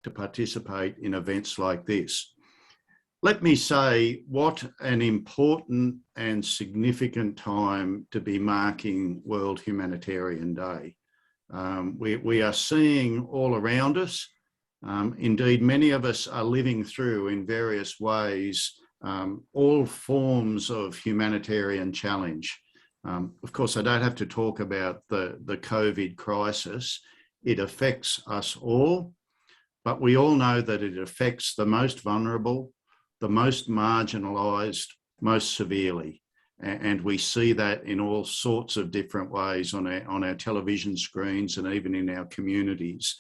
to participate in events like this. Let me say what an important and significant time to be marking World Humanitarian Day. We are seeing all around us, indeed many of us are living through in various ways all forms of humanitarian challenge. Of course, I don't have to talk about the COVID crisis. It affects us all, but we all know that it affects the most vulnerable, the most marginalised, most severely. And we see that in all sorts of different ways on our television screens and even in our communities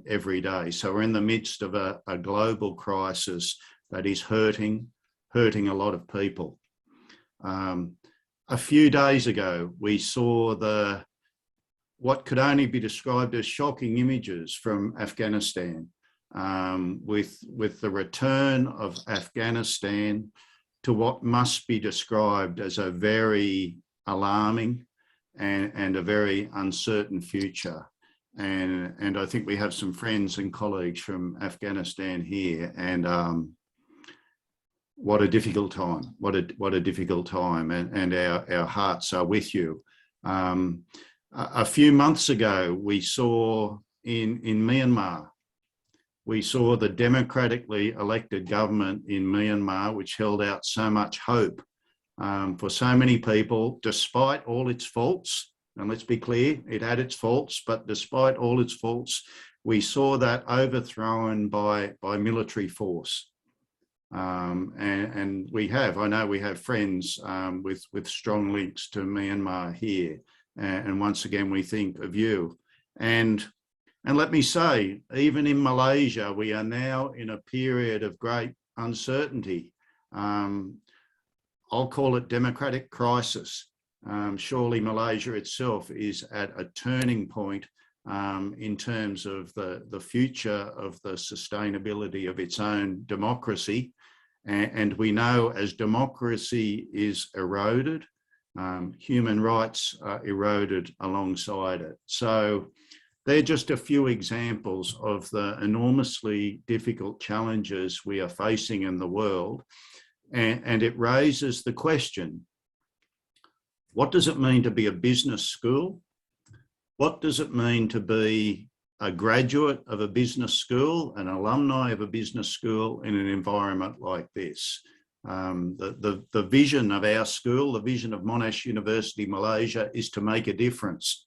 every day. So we're in the midst of a global crisis that is hurting a lot of people. A few days ago, we saw what could only be described as shocking images from Afghanistan, with the return of Afghanistan to what must be described as a very alarming and a very uncertain future. And I think we have some friends and colleagues from Afghanistan here, and what a difficult time, what a difficult time, and our hearts are with you. A few months ago, we saw in Myanmar, we saw the democratically elected government in Myanmar, which held out so much hope for so many people, despite all its faults. And let's be clear, it had its faults, but despite all its faults, we saw that overthrown by military force. And I know we have friends with strong links to Myanmar here. And once again, we think of you. And let me say, even in Malaysia, we are now in a period of great uncertainty. I'll call it democratic crisis. Surely Malaysia itself is at a turning point in terms of the future of the sustainability of its own democracy. And we know as democracy is eroded, human rights are eroded alongside it. So they're just a few examples of the enormously difficult challenges we are facing in the world. And it raises the question, what does it mean to be a business school? What does it mean to be a graduate of a business school, an alumni of a business school in an environment like this? The vision of our school, the vision of Monash University Malaysia, is to make a difference,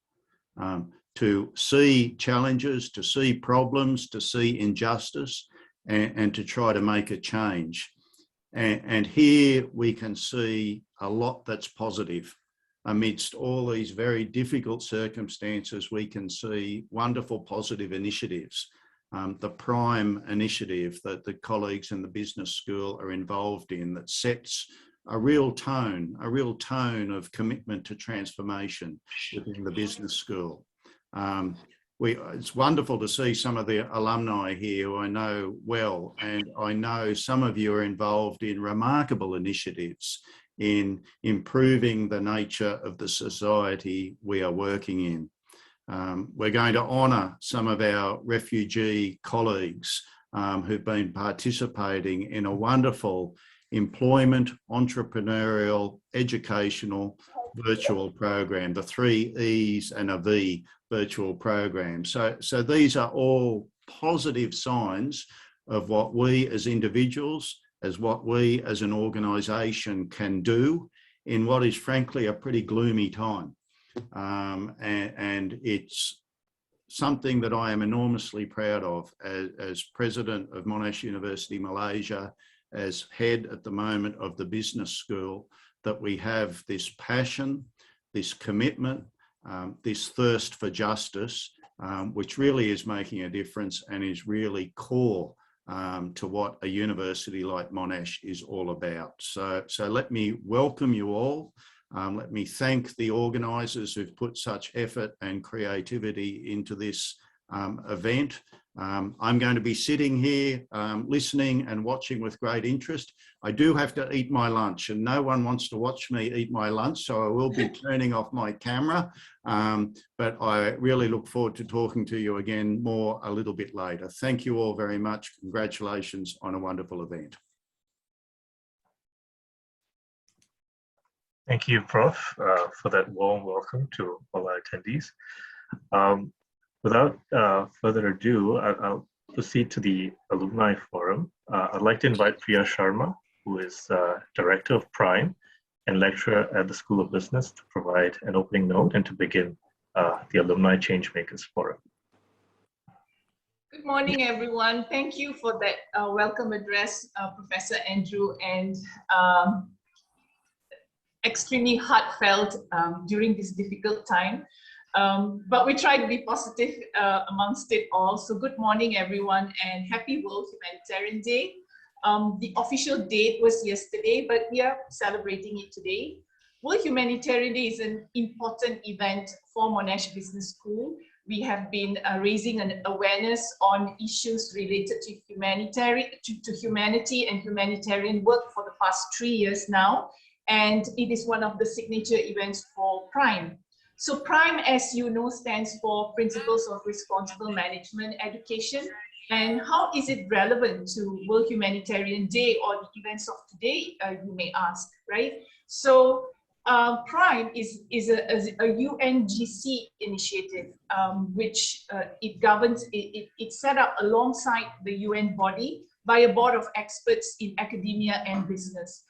to see challenges, to see problems, to see injustice, and to try to make a change. And here we can see a lot that's positive. Amidst all these very difficult circumstances, we can see wonderful positive initiatives. The Prime initiative that the colleagues in the business school are involved in, that sets a real tone of commitment to transformation within the business school. It's wonderful to see some of the alumni here who I know well, and I know some of you are involved in remarkable initiatives in improving the nature of the society we are working in. We're going to honour some of our refugee colleagues who've been participating in a wonderful employment, entrepreneurial, educational, virtual program, the 3 E's and a V virtual program. So these are all positive signs of what we as individuals, as what we as an organisation can do in what is frankly a pretty gloomy time. And it's something that I am enormously proud of as President of Monash University Malaysia, as head at the moment of the business school, that we have this passion, this commitment, this thirst for justice, which really is making a difference and is really core to what a university like Monash is all about. So let me welcome you all. Let me thank the organisers who've put such effort and creativity into this event. I'm going to be sitting here listening and watching with great interest. I do have to eat my lunch, and no one wants to watch me eat my lunch, so I will be turning off my camera. But I really look forward to talking to you again more a little bit later. Thank you all very much. Congratulations on a wonderful event. Thank you, Prof, for that warm welcome to all our attendees. Without further ado, I'll proceed to the Alumni Forum. I'd like to invite Priya Sharma, who is Director of Prime and lecturer at the School of Business, to provide an opening note and to begin the Alumni Changemakers Forum. Good morning, everyone. Thank you for that welcome address, Professor Andrew, and extremely heartfelt during this difficult time. But we try to be positive amongst it all. So good morning, everyone, and happy World Humanitarian Day. The official date was yesterday, but we are celebrating it today. World Humanitarian Day is an important event for Monash Business School. We have been raising an awareness on issues related to humanity and humanitarian work for the past 3 years now. And it is one of the signature events for Prime. So Prime, as you know, stands for Principles of Responsible Management Education. And how is it relevant to World Humanitarian Day or the events of today, you may ask, right? So Prime is a UNGC initiative, which it governs, it's set up alongside the UN body by a board of experts in academia and business.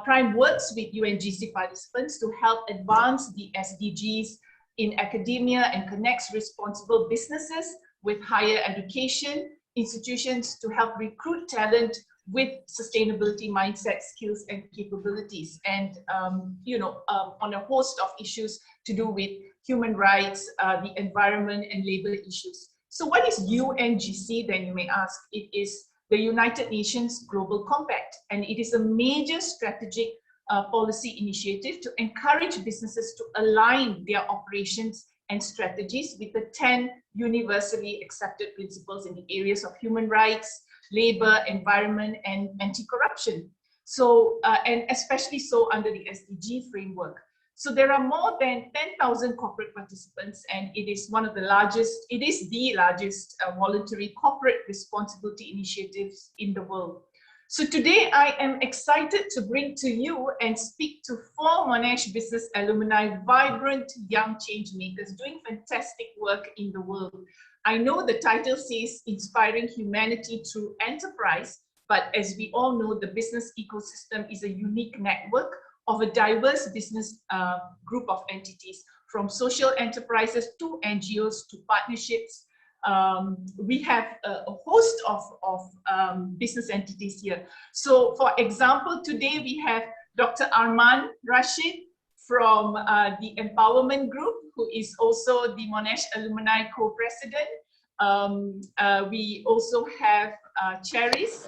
Prime works with UNGC participants to help advance the SDGs in academia and connects responsible businesses with higher education institutions to help recruit talent with sustainability mindset, skills, and capabilities, and on a host of issues to do with human rights, the environment, and labor issues. So what is UNGC, then you may ask? It is the United Nations Global Compact, and it is a major strategic policy initiative to encourage businesses to align their operations and strategies with the 10 universally accepted principles in the areas of human rights, labor, environment, and anti-corruption. So, and especially so under the SDG framework. So there are more than 10,000 corporate participants, and it is one of the largest, it is the largest voluntary corporate responsibility initiatives in the world. So today I am excited to bring to you and speak to 4 Monash business alumni, vibrant young change makers doing fantastic work in the world. I know the title says inspiring humanity through enterprise, but as we all know, the business ecosystem is a unique network of a diverse business group of entities, from social enterprises to NGOs to partnerships. We have a host of business entities here. So for example, today we have Dr. Arman Rashid from the Empowerment Group, who is also the Monash Alumni Co-President. We also have Cheris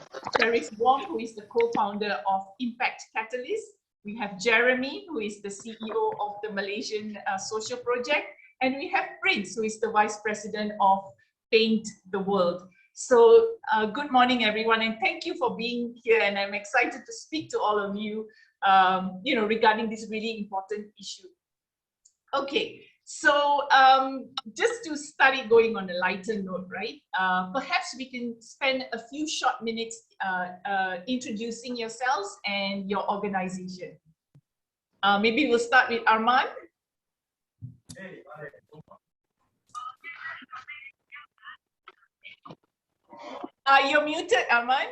Wong, who is the co-founder of Impact Catalyst. We have Jeremy, who is the CEO of the Malaysian Social Project. And we have Prince, who is the Vice President of Paint the World. So good morning, everyone, and thank you for being here. And I'm excited to speak to all of you, regarding this really important issue. Okay, so just to start it going on a lighter note, right? Perhaps we can spend a few short minutes introducing yourselves and your organization. Maybe we'll start with Arman. You're muted, Arman.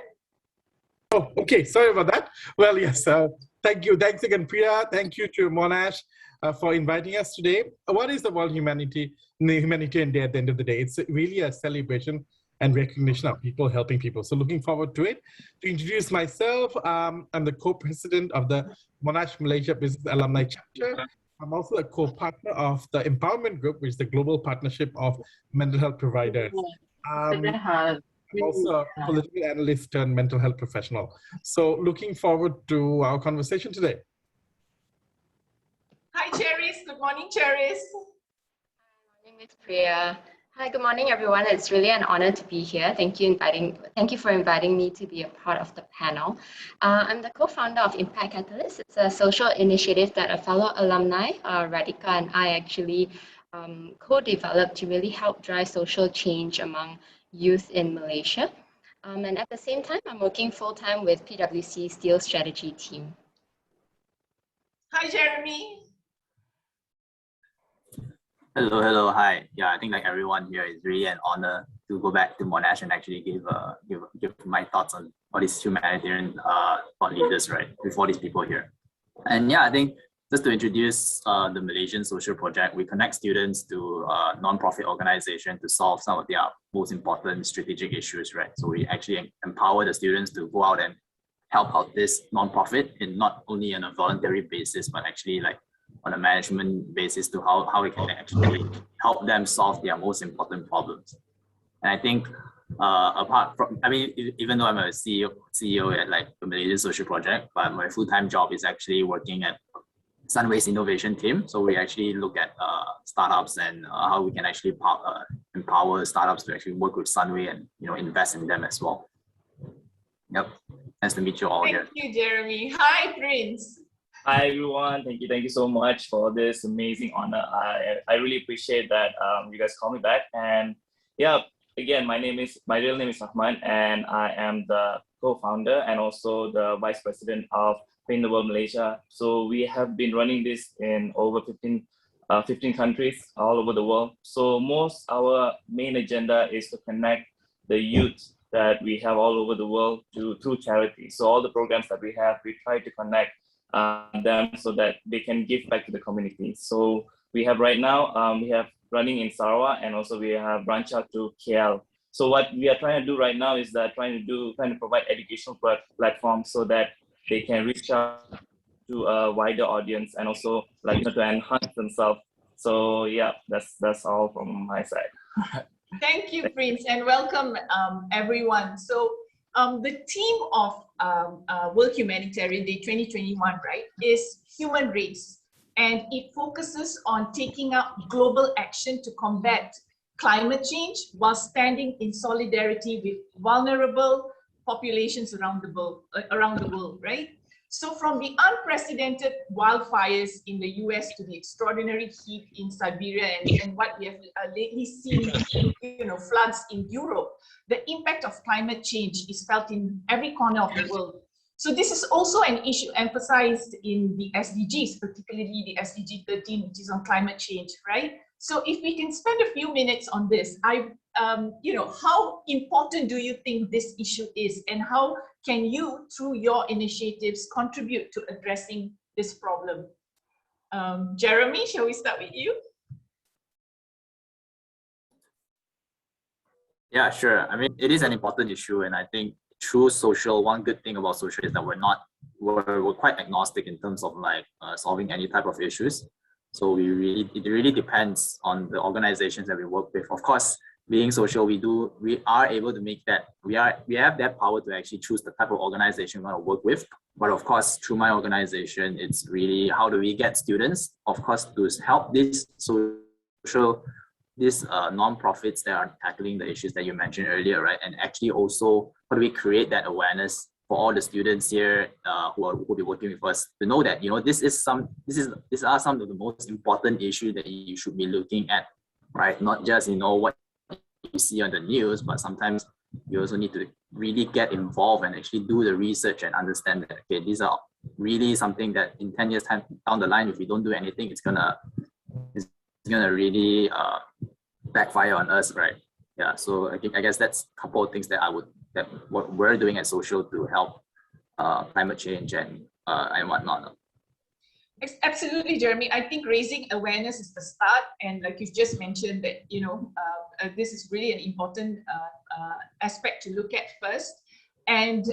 Oh, okay. Sorry about that. Well, yes. Thank you. Thanks again, Priya. Thank you to Monash for inviting us today. What is the World Humanitarian Day at the end of the day? It's really a celebration and recognition of people helping people. So looking forward to it. To introduce myself, I'm the co-president of the Monash Malaysia Business Alumni Chapter. I'm also a co-partner of the Empowerment Group, which is the global partnership of mental health providers. I'm also a political analyst and mental health professional. So looking forward to our conversation today. Hi, Cheris. Good morning, Cheris. My name is Priya. Hi, good morning, everyone. It's really an honor to be here. Thank you for inviting me to be a part of the panel. I'm the co-founder of Impact Catalyst. It's a social initiative that a fellow alumni, Radhika and I actually co-developed to really help drive social change among youth in Malaysia. And at the same time, I'm working full-time with PwC Steel Strategy team. Hi, Jeremy. Hello, hi. Yeah, I think like everyone here, is really an honor to go back to Monash and actually give my thoughts on all these humanitarian thought leaders, right, with all these people here. And yeah, I think just to introduce the Malaysian social project, we connect students to non-profit organization to solve some of their most important strategic issues, right? So we actually empower the students to go out and help out this non-profit in not only on a voluntary basis, but actually like on a management basis to how we can actually help them solve their most important problems. And I think apart from, I mean, even though I'm a CEO at like the Malaysian Social Project, but my full-time job is actually working at Sunway's innovation team. So we actually look at startups and how we can actually empower startups to actually work with Sunway and invest in them as well. Yep, nice to meet you all here. Thank you, Jeremy. Hi, Prince. Hi everyone, thank you so much for this amazing honor. I really appreciate that you guys call me back. And yeah, again, my real name is Rahman, and I am the co-founder and also the vice president of Paint the World Malaysia. So we have been running this in over 15 countries all over the world. So our main agenda is to connect the youth that we have all over the world through charity. So all the programs that we have, we try to connect them so that they can give back to the community. So we have right now, we have running in Sarawak, and also we have branched out to KL. So what we are trying to do right now is that trying to provide educational platforms so that they can reach out to a wider audience and also to enhance themselves. So yeah, that's all from my side. Thank you, Prince, and welcome everyone. So the theme of World Humanitarian Day 2021, right, is human race, and it focuses on taking up global action to combat climate change while standing in solidarity with vulnerable populations around the world, right? So from the unprecedented wildfires in the US to the extraordinary heat in Siberia and what we have lately seen, floods in Europe, the impact of climate change is felt in every corner of the world. So this is also an issue emphasized in the SDGs, particularly the SDG 13, which is on climate change, right? So if we can spend a few minutes on this, how important do you think this issue is, and how can you, through your initiatives, contribute to addressing this problem? Jeremy, shall we start with you? Yeah, sure. I mean, it is an important issue, and I think through social, one good thing about social is that we're quite agnostic in terms of solving any type of issues. So it really depends on the organizations that we work with. Of course, being social, we are able to make that, we have that power to actually choose the type of organization we want to work with. But of course, through my organization, it's really how do we get students, of course, to help these non-profits that are tackling the issues that you mentioned earlier, right? And actually also, how do we create that awareness for all the students here who will be working with us to know that these are some of the most important issues that you should be looking at, right? Not just what you see on the news, but sometimes you also need to really get involved and actually do the research and understand that, okay, these are really something that in 10 years time down the line, if we don't do anything, it's gonna really backfire on us, right? Yeah, so I guess that's a couple of things that what we're doing at social to help climate change and whatnot. Absolutely, Jeremy. I think raising awareness is the start, and like you've just mentioned that this is really an important aspect to look at first, and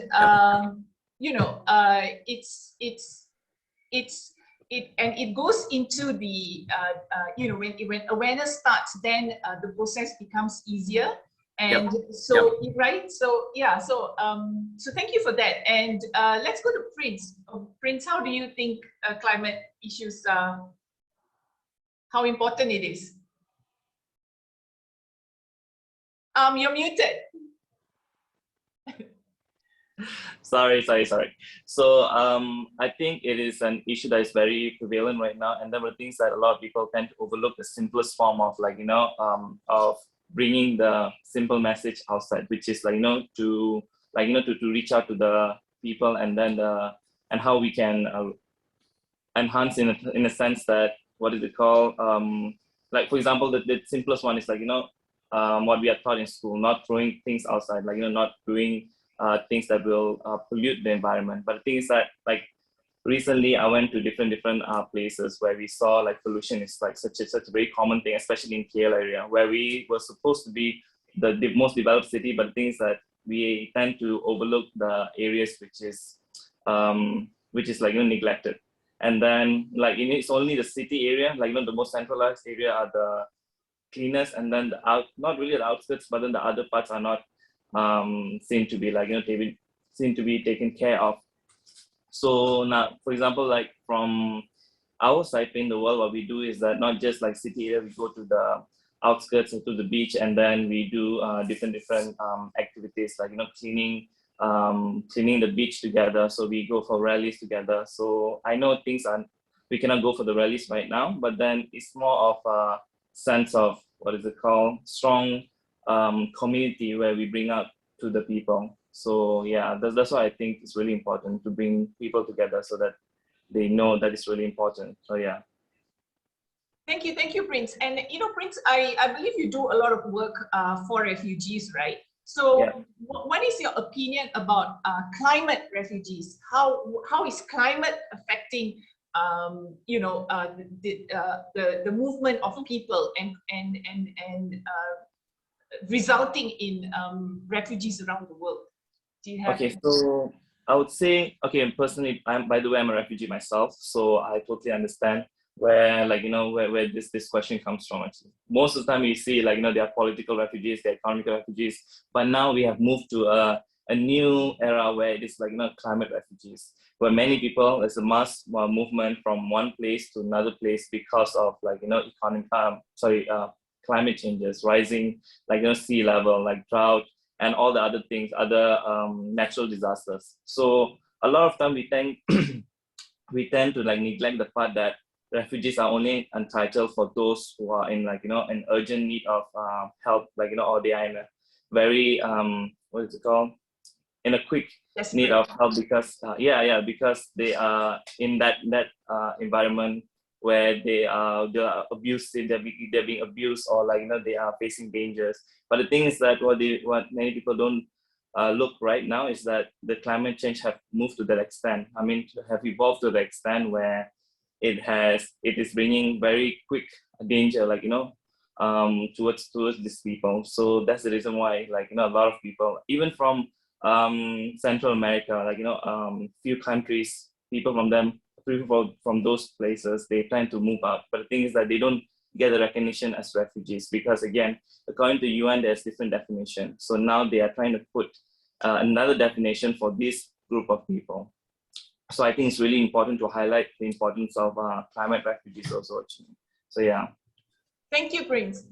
it goes into the when awareness starts, then the process becomes easier. And right, so yeah, so thank you for that. And let's go to Prince. Prince, how do you think climate issues, how important it is? You're muted. Sorry. So I think it is an issue that is very prevalent right now, and there are things that a lot of people tend to overlook the simplest form of of bringing the simple message outside, which is to reach out to the people, and then and how we can enhance in a sense that, what is it called, like for example the simplest one is what we are taught in school, not throwing things outside, not doing things that will pollute the environment. But the thing is that, recently I went to different places where we saw pollution is such a very common thing, especially in KL area, where we were supposed to be the most developed city. But the thing is that we tend to overlook the areas which is neglected. And then it's only the city area, the most centralized area are the cleanest, and then not really the outskirts, but then the other parts are not seem to be taken care of. So now, for example, from our side in the world, what we do is that not just city area, we go to the outskirts or to the beach, and then we do different activities cleaning the beach together. So we go for rallies together. So I know we cannot go for the rallies right now, but then it's more of a sense of, strong community where we bring out to the people. So yeah, that's why I think it's really important to bring people together so that they know that it's really important. So yeah. Thank you, Prince. And Prince, I believe you do a lot of work for refugees, right? So yeah. What is your opinion about climate refugees? How is climate affecting the movement of people and resulting in refugees around the world? Do you have? Okay, so I would say, personally, by the way, I'm a refugee myself, so I totally understand where where this question comes from. Actually, most of the time you see there are political refugees, there are economic refugees, but now we have moved to a new era where it is climate refugees, where many people, there's a mass movement from one place to another place because of climate changes, rising sea level, drought, and all the other things, other natural disasters. So a lot of time we tend to neglect the part that refugees are only entitled for those who are in an urgent need of help, or they are in a very in a quick need of help, because because they are in that environment where they are abusive, they're being abused, or they are facing dangers. But the thing is that what many people don't look right now is that the climate change have moved to that extent. I mean, have evolved to the extent where it is bringing very quick danger, towards these people. So that's the reason why, a lot of people, even from Central America, few countries, people from those places, they tend to move out. But the thing is that they don't get the recognition as refugees, because again, according to UN, there's different definition. So now they are trying to put another definition for this group of people. So I think it's really important to highlight the importance of climate refugees also. So yeah. Thank you, Prince.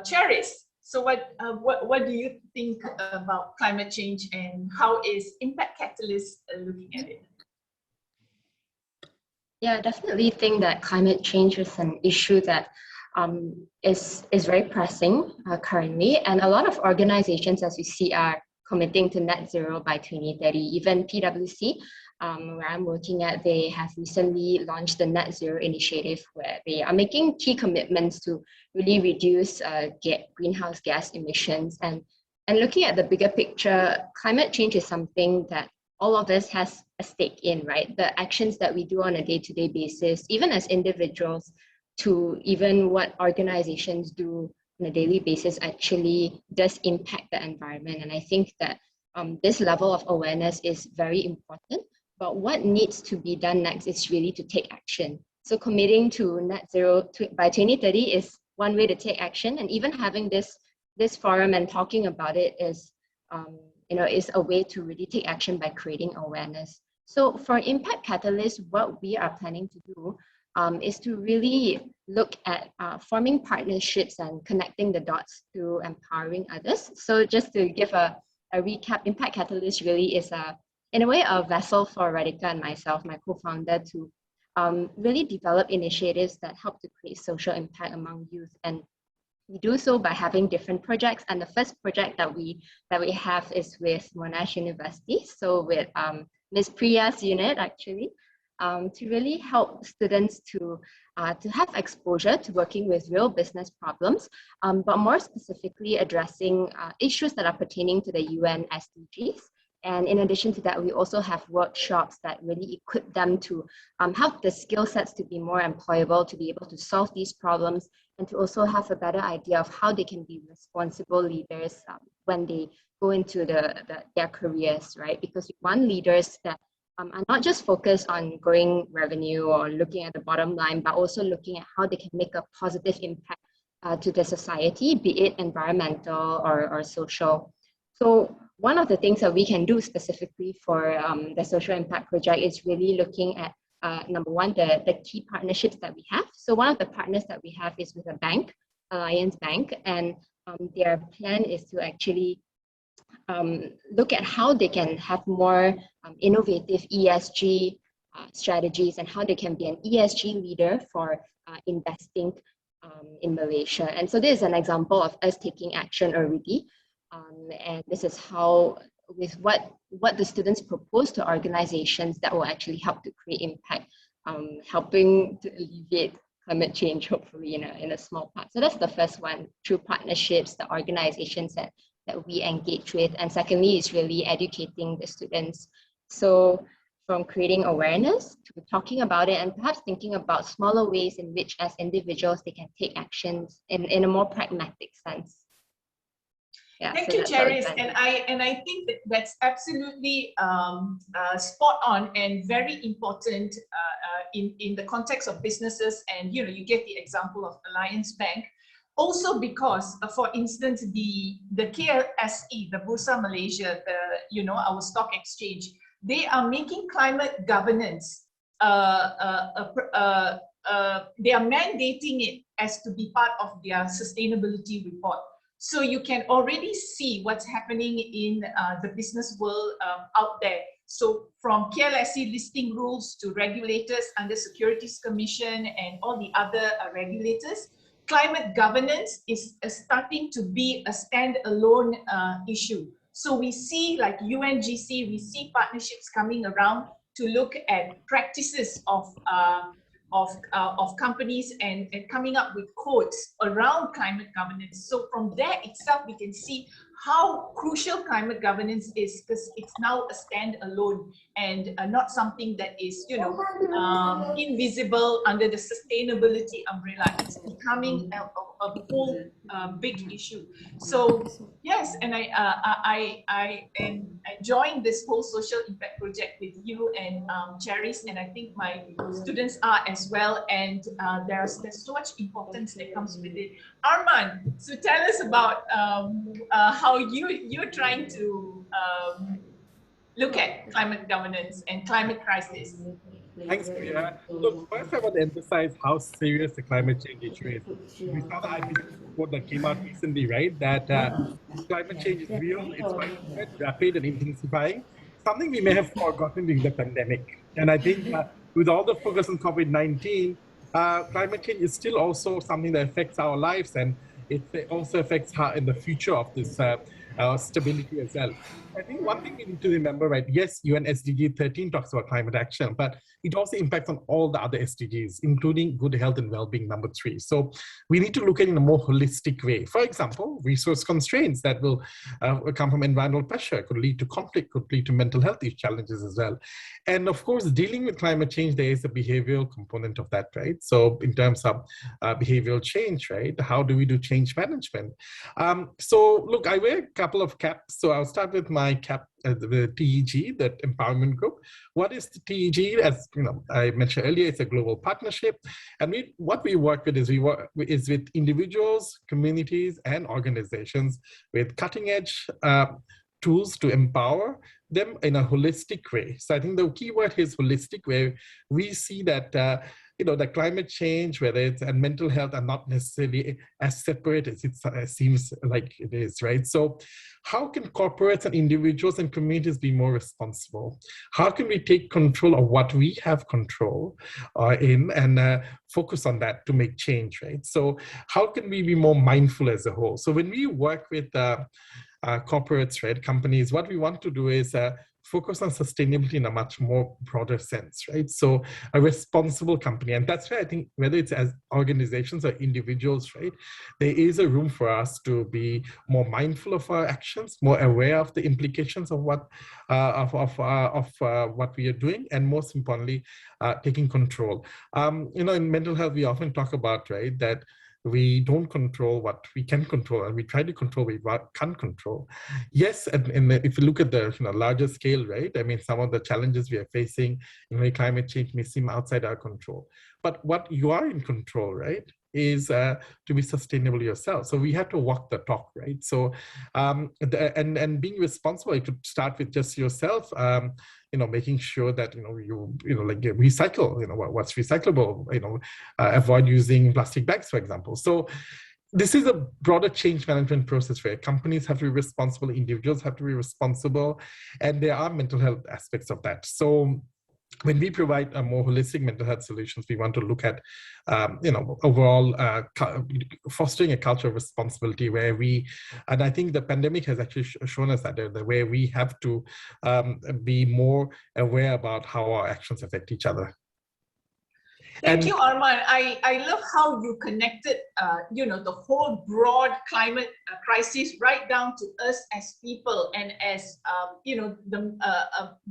Charis, so what do you think about climate change, and how is Impact Catalyst looking at it? Yeah, I definitely think that climate change is an issue that is very pressing currently, and a lot of organizations, as you see, are committing to net zero by 2030. Even PwC, where I'm working at, they have recently launched the net zero initiative, where they are making key commitments to really reduce greenhouse gas emissions. And looking at the bigger picture, climate change is something that all of us has a stake in, right? The actions that we do on a day-to-day basis, even as individuals, to even what organizations do on a daily basis, actually does impact the environment. And I think that this level of awareness is very important. But what needs to be done next is really to take action. So committing to net zero by 2030 is one way to take action, and even having this forum and talking about it is is a way to really take action by creating awareness. So for Impact Catalyst, what we are planning to do is to really look at forming partnerships and connecting the dots to empowering others. So just to give a recap, Impact Catalyst really is in a way a vessel for Radhika and myself, my co-founder, to really develop initiatives that help to create social impact among youth. And we do so by having different projects. And the first project that we have is with Monash University. So with Ms. Priya's unit, actually, to really help students to have exposure to working with real business problems, but more specifically addressing issues that are pertaining to the UN SDGs. And in addition to that, we also have workshops that really equip them to have the skill sets to be more employable, to be able to solve these problems, and to also have a better idea of how they can be responsible leaders when they go into their careers, right? Because we want leaders that are not just focused on growing revenue or looking at the bottom line, but also looking at how they can make a positive impact to the society, be it environmental or social. So one of the things that we can do specifically for the social impact project is really looking at, number one, the key partnerships that we have. So one of the partners that we have is with a bank, Alliance Bank, and their plan is to actually look at how they can have more innovative ESG strategies and how they can be an ESG leader for investing in Malaysia. And so this is an example of us taking action already. And this is how, with what the students propose to organizations that will actually help to create impact, helping to alleviate climate change, hopefully in a small part. So that's the first one, through partnerships, the organizations that we engage with. And secondly is really educating the students. So from creating awareness to talking about it and perhaps thinking about smaller ways in which as individuals they can take actions in a more pragmatic sense. Yeah, Thank so you, Charis, and I think that's absolutely spot on and very important in the context of businesses. And you get the example of Alliance Bank, also because, for instance, the KLSE, the Bursa Malaysia, our stock exchange, they are making climate governance. They are mandating it as to be part of their sustainability report. So you can already see what's happening in the business world out there. So from KLSE listing rules to regulators under Securities Commission and all the other regulators, climate governance is starting to be a standalone issue. So we see like UNGC, we see partnerships coming around to look at practices of companies and coming up with codes around climate governance. So from there itself, we can see how crucial climate governance is, because it's now a standalone and not something that is, invisible under the sustainability umbrella. It's becoming a whole big issue. So yes, and I am enjoying this whole social impact project with you and Charis, and I think my students are as well. And there's so much importance that comes with it. Arman, so tell us about how you're trying to look at climate governance and climate crisis. Thanks, Priya. Look, first I want to emphasize how serious the climate change issue is. We saw the IPCC report that came out recently, right? That climate change is real, it's widespread, rapid and intensifying, something we may have forgotten during the pandemic. And I think with all the focus on COVID-19, climate change is still also something that affects our lives, and it also affects how in the future of this stability as well. I think one thing we need to remember, right? Yes, UN SDG 13 talks about climate action, but it also impacts on all the other SDGs, including good health and well-being, number 3. So we need to look at it in a more holistic way. For example, resource constraints that will come from environmental pressure could lead to conflict, could lead to mental health challenges as well. And of course, dealing with climate change, there is a behavioral component of that, right? So in terms of behavioral change, right? How do we do change management? So look, I wear a couple of caps. So I'll start with my cap, the TEG, that empowerment group. What is the TEG? As I mentioned earlier, it's a global partnership. And what we work with is with individuals, communities, and organizations with cutting edge tools to empower them in a holistic way. So I think the key word is holistic, where we see that the climate change, whether it's and mental health, are not necessarily as separate as it seems like it is, right? So how can corporates and individuals and communities be more responsible? How can we take control of what we have control in and focus on that to make change, right? So how can we be more mindful as a whole? So when we work with corporates, right, companies, what we want to do is focus on sustainability in a much more broader sense, right? So a responsible company, and that's why I think whether it's as organizations or individuals, right, there is a room for us to be more mindful of our actions, more aware of the implications of what what we are doing, and most importantly, taking control. In mental health, we often talk about, right, that we don't control what we can control, and we try to control what we can't control. Yes, and if you look at the larger scale, right? I mean, some of the challenges we are facing in climate change may seem outside our control. But what you are in control, right, is to be sustainable yourself. So we have to walk the talk, right? So and being responsible, you could start with just yourself. Making sure that you like recycle, what's recyclable, avoid using plastic bags, for example. So this is a broader change management process where companies have to be responsible, individuals have to be responsible, and there are mental health aspects of that. So when we provide a more holistic mental health solutions, we want to look at, overall fostering a culture of responsibility where and I think the pandemic has actually shown us that the way we have to be more aware about how our actions affect each other. Thank you, Arman. I love how you connected, the whole broad climate crisis right down to us as people and as,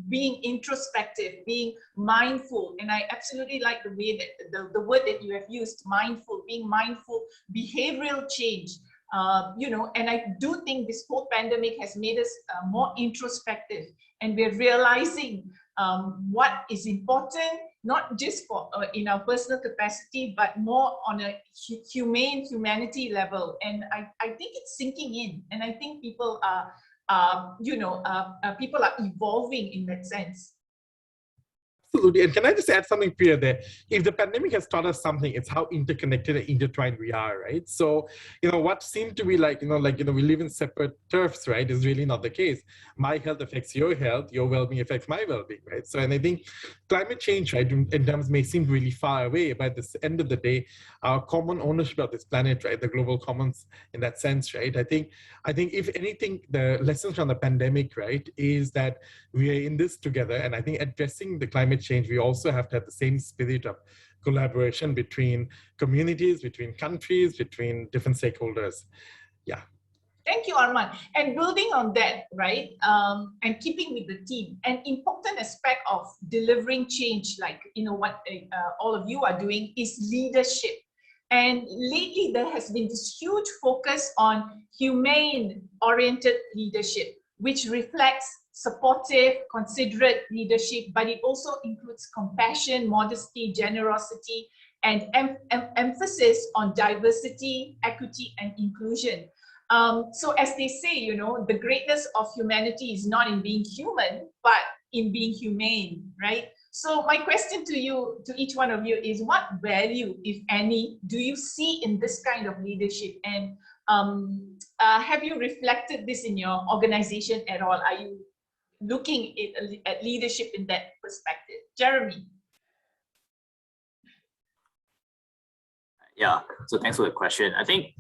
being introspective, being mindful. And I absolutely like the way that the word that you have used, mindful, being mindful, behavioral change. And I do think this whole pandemic has made us more introspective, and we're realizing what is important, not just for in our personal capacity, but more on a humanity level. And I think it's sinking in, and I think people are evolving in that sense. Absolutely. And can I just add something, Priya, there? If the pandemic has taught us something, it's how interconnected and intertwined we are, right? So, what seemed to be like, we live in separate turfs, right, is really not the case. My health affects your health, your well-being affects my well-being, right? So, and I think climate change, right, in terms may seem really far away, but at the end of the day, our common ownership of this planet, right, the global commons in that sense, right? I think if anything, the lessons from the pandemic, right, is that we are in this together. And I think addressing the climate change, we also have to have the same spirit of collaboration between communities, between countries, between different stakeholders. Yeah. Thank you, Arman. And building on that, right, and keeping with the theme, an important aspect of delivering change, like, what all of you are doing, is leadership. And lately, there has been this huge focus on humane-oriented leadership, which reflects supportive, considerate leadership, but it also includes compassion, modesty, generosity, and emphasis on diversity, equity, and inclusion. So as they say, the greatness of humanity is not in being human, but in being humane, right? So my question to you, to each one of you, is what value, if any, do you see in this kind of leadership? And have you reflected this in your organization at all? Are you looking at leadership in that perspective? Jeremy. Yeah, so thanks for the question. I think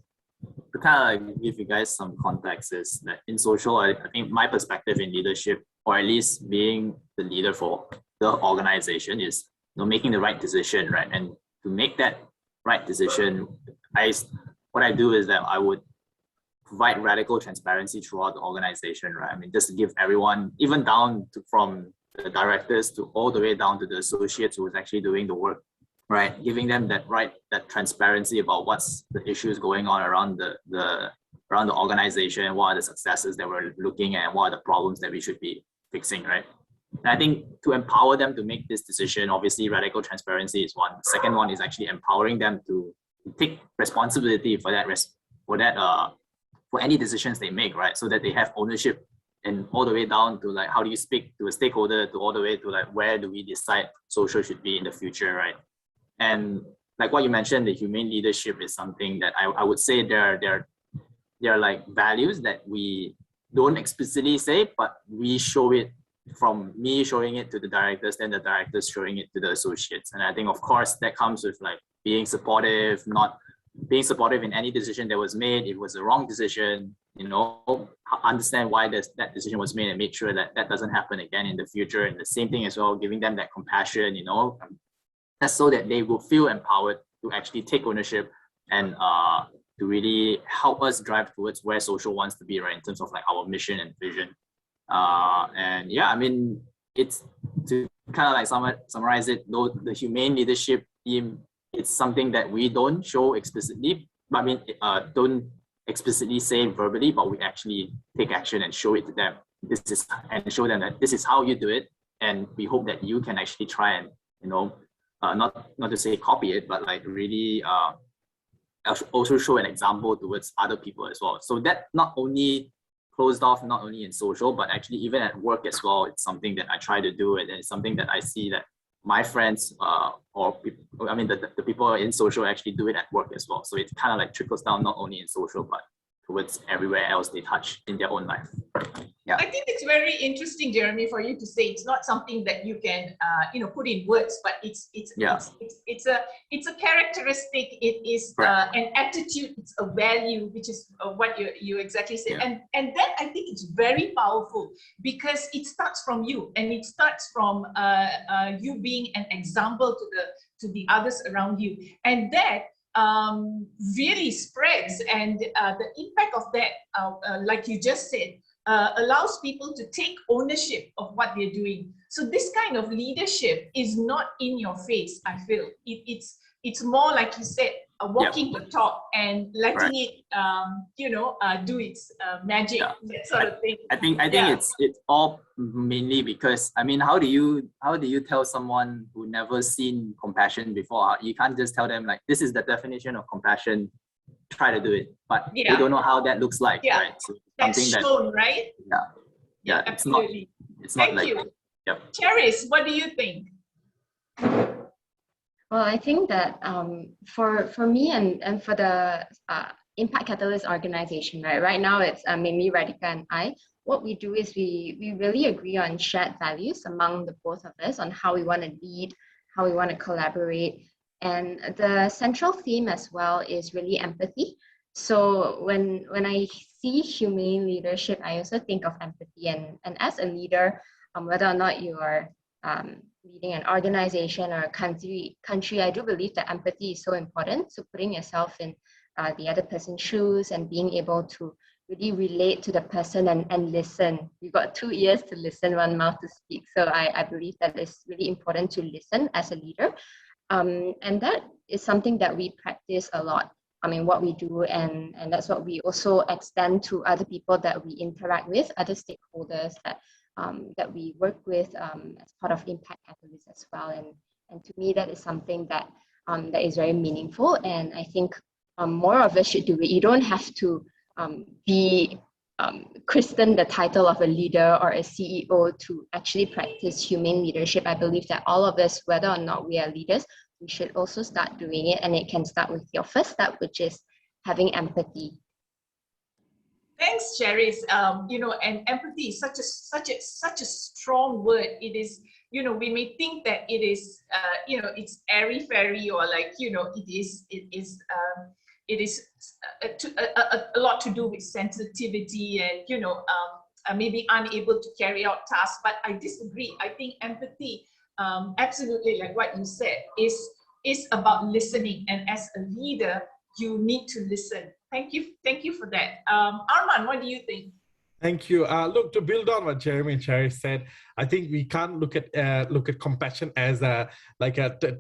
to kind of give you guys some context is that in social, I think my perspective in leadership, or at least being the leader for the organization, is making the right decision, right? And to make that right decision, what I do is that I would provide radical transparency throughout the organization, right? I mean, just to give everyone, even down to from the directors to all the way down to the associates who is actually doing the work, right? Giving them that transparency about what's the issues going on around the organization, what are the successes that we're looking at, what are the problems that we should be fixing, right? And I think to empower them to make this decision, obviously radical transparency is one. The second one is actually empowering them to take responsibility for any decisions they make, right? So that they have ownership, and all the way down to like, how do you speak to a stakeholder, to all the way to like, where do we decide social should be in the future, right? And like what you mentioned, the humane leadership is something that I would say there are like values that we don't explicitly say, but we show it, from me showing it to the directors, then the directors showing it to the associates. And I think, of course, that comes with like being supportive, not being supportive in any decision that was made. If it was the wrong decision, you know, understand why that decision was made and make sure that that doesn't happen again in the future. And the same thing as well, giving them that compassion, you know, that's so that they will feel empowered to actually take ownership and to really help us drive towards where social wants to be, right, in terms of like our mission and vision. And yeah, I mean, it's to kind of like summarize it, though, the humane leadership theme, it's something that we don't show explicitly, but I mean, don't explicitly say verbally, but we actually take action and show it to them. And show them that this is how you do it. And we hope that you can actually try and, you know, not to say copy it, but like really also show an example towards other people as well. So that not only closed off, not only in social, but actually even at work as well, it's something that I try to do, and it's something that I see that my friends or people, I mean, the people in social actually do it at work as well. So it kind of like trickles down not only in social, but towards everywhere else they touch in their own life. Yeah. I think it's very interesting, Jeremy, for you to say it's not something that you can, you know, put in words, but it's a characteristic. It is an attitude. It's a value, which is what you exactly said. Yeah. And then I think it's very powerful because it starts from you, and it starts from you being an example to the others around you, and that really spreads, and the impact of that, like you just said, allows people to take ownership of what they're doing. So this kind of leadership is not in your face, I feel. It's more like you said, walking the talk and letting it, you know, do its magic, that sort of thing. I think it's all mainly because, I mean, how do you tell someone who never seen compassion before? You can't just tell them like, this is the definition of compassion, try to do it, but they don't know how that looks like, right? So that's shown, right? Yeah, absolutely. It's not Thank like, you. Yep. Charis, what do you think? Well, I think that for me and for the Impact Catalyst organization, right now it's mainly Radhika and I. What we do is we really agree on shared values among the both of us on how we want to lead, how we want to collaborate. And the central theme as well is really empathy. So when I see humane leadership, I also think of empathy. And as a leader, whether or not you are leading an organization or a country, I do believe that empathy is so important. So putting yourself in the other person's shoes and being able to really relate to the person and listen. You've got 2 ears to listen, 1 mouth to speak. So I believe that it's really important to listen as a leader. And that is something that we practice a lot. I mean, what we do, and that's what we also extend to other people that we interact with, other stakeholders that we work with as part of Impact Catalyst as well. And to me, that is something that that is very meaningful. And I think more of us should do it. You don't have to be christen the title of a leader or a CEO to actually practice humane leadership. I believe that all of us, whether or not we are leaders, we should also start doing it. And it can start with your first step, which is having empathy. Thanks, Charis. You know, and empathy is such a strong word. It is, you know, we may think that it is, you know, it's airy-fairy, or like, you know, it is a lot to do with sensitivity and, you know, maybe unable to carry out tasks. But I disagree. I think empathy, absolutely, like what you said, is about listening. And as a leader, you need to listen. Thank you for that. Arman, what do you think? Thank you. Look, to build on what Jeremy and Charis said, I think we can't look at compassion as a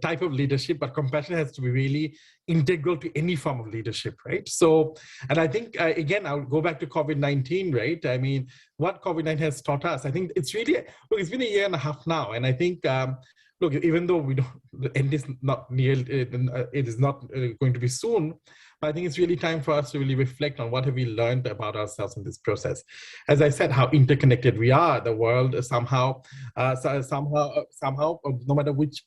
type of leadership, but compassion has to be really integral to any form of leadership, right? So, and I think again, I'll go back to COVID-19, right? I mean, what COVID-19 has taught us, I think it's really, look, it's been 1.5 years now, and I think, look, even though we don't, the end is not near, it is not going to be soon. I think it's really time for us to really reflect on what have we learned about ourselves in this process. As I said, how interconnected we are. The world somehow, no matter which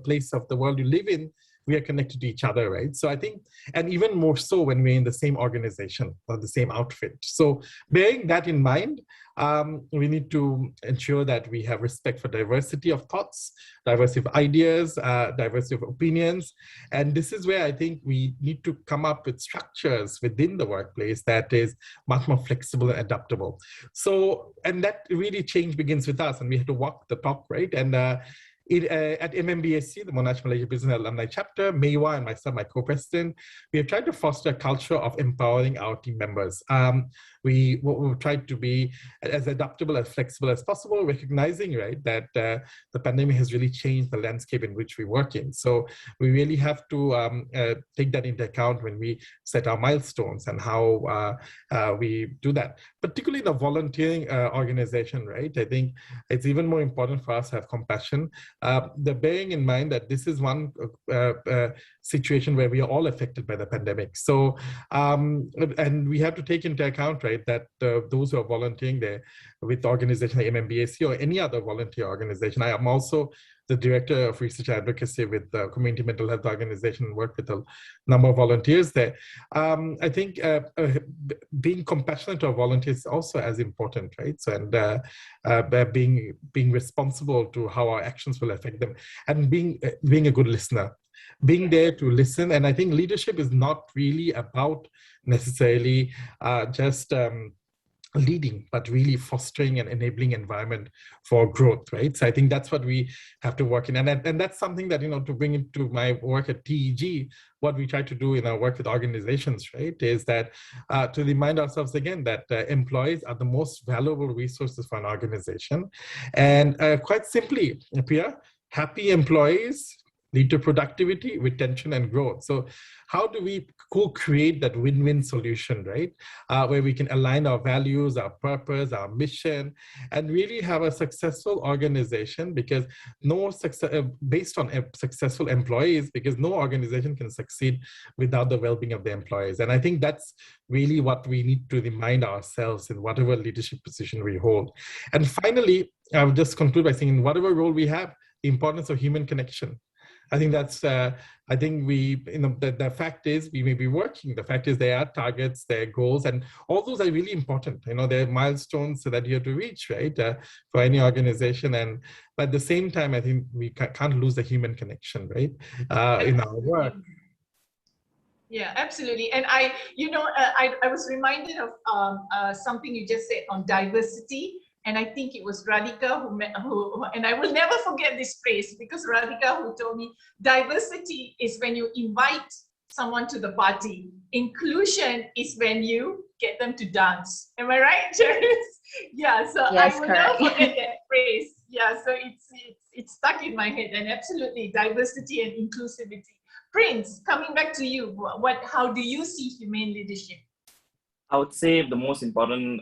place of the world you live in, we are connected to each other, right? So I think, and even more so when we're in the same organization or the same outfit. So bearing that in mind, we need to ensure that we have respect for diversity of thoughts, diversity of ideas, diversity of opinions. And this is where I think we need to come up with structures within the workplace that is much more flexible and adaptable. So, and that really change begins with us, and we have to walk the talk, right? And at MMBSC, the Monash Malaysia Business Alumni Chapter, Maywa and myself, my co-president, we have tried to foster a culture of empowering our team members. We've tried to be as adaptable, as flexible as possible, recognizing, right, that the pandemic has really changed the landscape in which we work in. So we really have to take that into account when we set our milestones and how we do that. Particularly in a volunteering organization, right? I think it's even more important for us to have compassion. The bearing in mind that this is one situation where we are all affected by the pandemic. So, and we have to take into account, right, that those who are volunteering there with organizations like MMBSC or any other volunteer organization. I am also the director of research advocacy with the community mental health organization, work with a number of volunteers there. I think being compassionate to our volunteers is also as important, right? So, and being responsible to how our actions will affect them, and being a good listener, being there to listen. And I think leadership is not really about necessarily just leading, but really fostering an enabling environment for growth, right? So I think that's what we have to work in. And that's something that, you know, to bring into my work at TEG, what we try to do in our work with organizations, right, is that to remind ourselves again that employees are the most valuable resources for an organization. And quite simply, Priya, happy employees lead to productivity, retention, and growth. So how do we co-create that win-win solution, right? Where we can align our values, our purpose, our mission, and really have a successful organization, because no success, based on successful employees, because no organization can succeed without the well-being of the employees. And I think that's really what we need to remind ourselves in whatever leadership position we hold. And finally, I'll just conclude by saying, in whatever role we have, the importance of human connection. I think that's, I think we, you know, the fact is we may be working. The fact is there are targets, there are goals, and all those are really important. You know, there are milestones that you have to reach, right, for any organization. And but at the same time, I think we can't lose the human connection, right, in our work. Yeah, absolutely. And I was reminded of something you just said on diversity. And I think it was Radhika who, and I will never forget this phrase, because Radhika who told me, diversity is when you invite someone to the party. Inclusion is when you get them to dance. Am I right, Charis? Yeah, so yes, I will never forget that phrase. Yeah, so it's stuck in my head. And absolutely, diversity and inclusivity. Prince, coming back to you, how do you see humane leadership? I would say the most important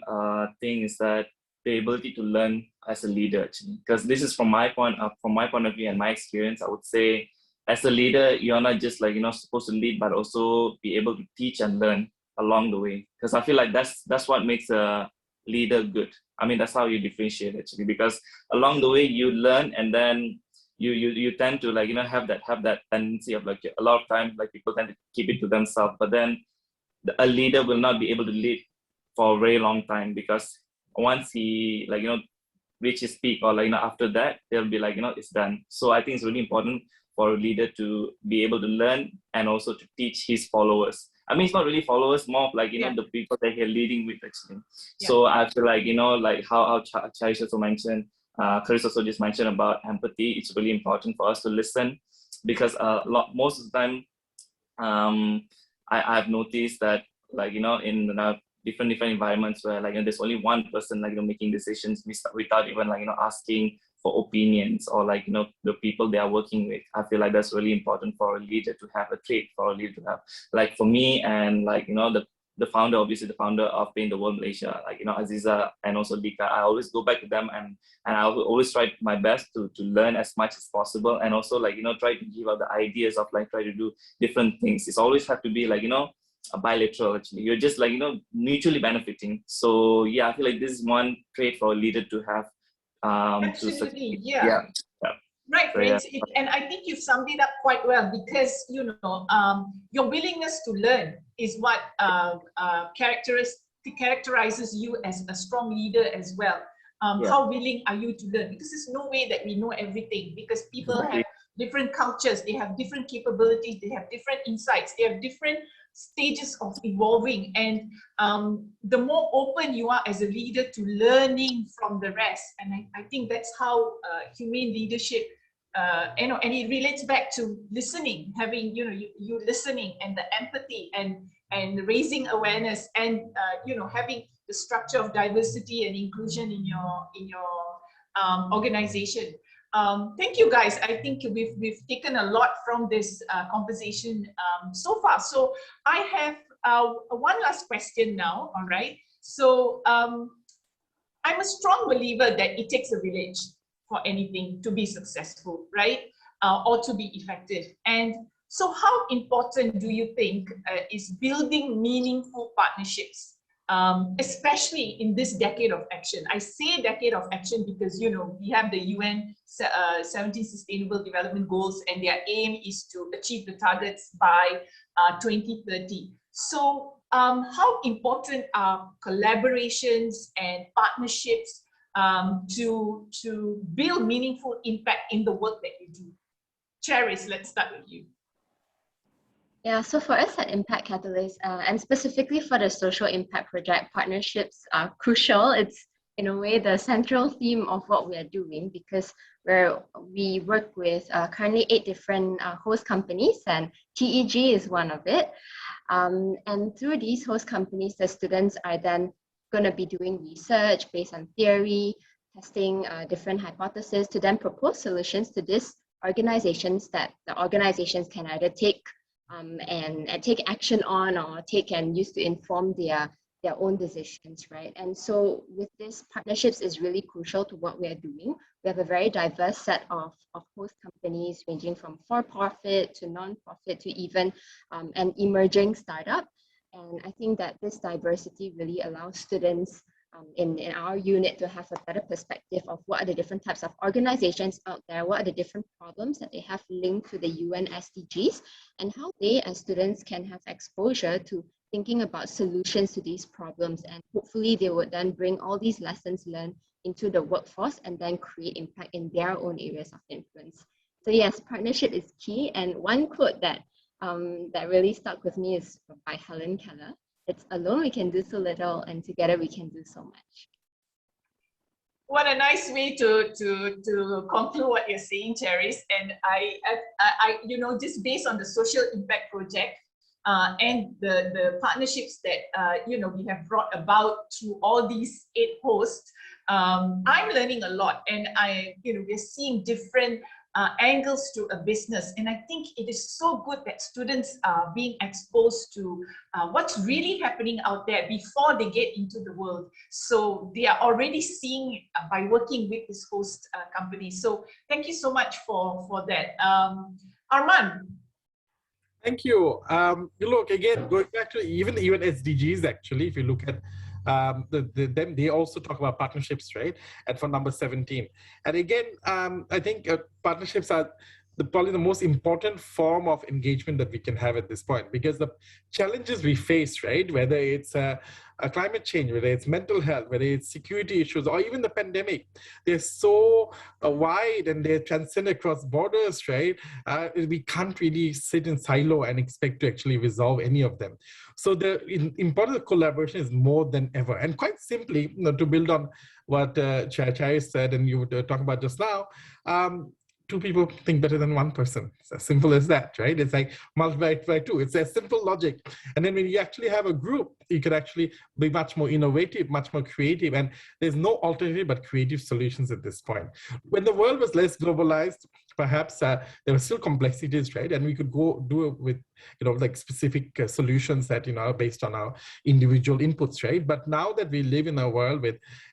thing is that the ability to learn as a leader, actually, because this is from my point of view and my experience. I would say, as a leader, you're not just like, you know, supposed to lead, but also be able to teach and learn along the way. Because I feel like that's what makes a leader good. I mean, that's how you differentiate, actually, because along the way you learn, and then you tend to, like, you know, have that tendency of, like, a lot of times, like, people tend to keep it to themselves, but then a leader will not be able to lead for a very long time, because once he, like, you know, reach his peak, or, like, you know, after that, they'll be like, you know, it's done. So I think it's really important for a leader to be able to learn and also to teach his followers. I mean, it's not really followers, more of, like, you know, the people that you're leading with, actually. Yeah. So I feel like, you know, like how Charis also mentioned, Chris also just mentioned about empathy. It's really important for us to listen, because most of the time, I've noticed that, like, you know, in different environments where, like, you know, there's only one person, like, you know, making decisions without even, like, you know, asking for opinions, or, like, you know, the people they are working with. I feel like that's really important for a leader to have, a trait for a leader to have. Like, for me, and, like, you know, the founder, obviously the founder of Paint the World Malaysia, like, you know, Aziza and also Dika, I always go back to them, and I will always try my best to learn as much as possible, and also, like, you know, try to give out the ideas of, like, try to do different things. It's always have to be, like, you know, a bilateral, actually. You're just, like, you know, mutually benefiting. So yeah, I feel like this is one trait for a leader to have. Absolutely, yeah. Right, So, yeah. and I think you've summed it up quite well, because your willingness to learn is what characterizes you as a strong leader as well. How willing are you to learn? Because there's no way that we know everything, because people have different cultures, they have different capabilities, they have different insights, they have different stages of evolving, and the more open you are as a leader to learning from the rest, and I think that's how humane leadership, and it relates back to listening, having you listening, and the empathy, and raising awareness, and having the structure of diversity and inclusion in your organization. Thank you, guys. I think we've taken a lot from this conversation so far. So I have one last question now. All right. So I'm a strong believer that it takes a village for anything to be successful, right? Or to be effective. And so how important do you think is building meaningful partnerships, especially in this decade of action? I say decade of action because, we have the UN 17 Sustainable Development Goals, and their aim is to achieve the targets by 2030. So how important are collaborations and partnerships to build meaningful impact in the work that you do? Charis, let's start with you. Yeah, so for us at Impact Catalyst, and specifically for the social impact project, partnerships are crucial. It's in a way the central theme of what we are doing, because we work with currently 8 different host companies, and TEG is one of it. And through these host companies, the students are then going to be doing research based on theory, testing different hypotheses to then propose solutions to these organizations that the organizations can either take and take action on, or take and use to inform their own decisions, right? And so with this, partnerships is really crucial to what we are doing. We have a very diverse set of host companies, ranging from for-profit to non-profit to even an emerging startup. And I think that this diversity really allows students in our unit to have a better perspective of what are the different types of organizations out there, what are the different problems that they have linked to the UN SDGs, and how they as students can have exposure to thinking about solutions to these problems. And hopefully they would then bring all these lessons learned into the workforce and then create impact in their own areas of influence. So yes, partnership is key. And one quote that really stuck with me is by Helen Keller. It's alone we can do so little, and together we can do so much. What a nice way to conclude what you're saying, Charis. And I just based on the social impact project and the partnerships that we have brought about through all these 8 hosts, I'm learning a lot, and we're seeing different angles to a business. And I think it is so good that students are being exposed to what's really happening out there before they get into the world. So they are already seeing by working with this host company. So thank you so much for that. Arman. Thank you. Look, again, going back to even SDGs, actually, if you look at them, they also talk about partnerships, right? And for number 17. And again, I think partnerships are probably the most important form of engagement that we can have at this point, because the challenges we face, right, whether it's a climate change, whether it's mental health, whether it's security issues, or even the pandemic, they're so wide and they transcend across borders, right? We can't really sit in silo and expect to actually resolve any of them. So the importance of collaboration is more than ever. And quite simply, to build on what Charis said and you were talking about just now, 2 people think better than 1 person. It's as simple as that, right? It's like multiply by 2. It's a simple logic. And then when you actually have a group, you could actually be much more innovative, much more creative. And there's no alternative but creative solutions at this point. When the world was less globalized, perhaps there were still complexities, right? And we could go do it with, like specific solutions that, are based on our individual inputs, right? But now that we live in a world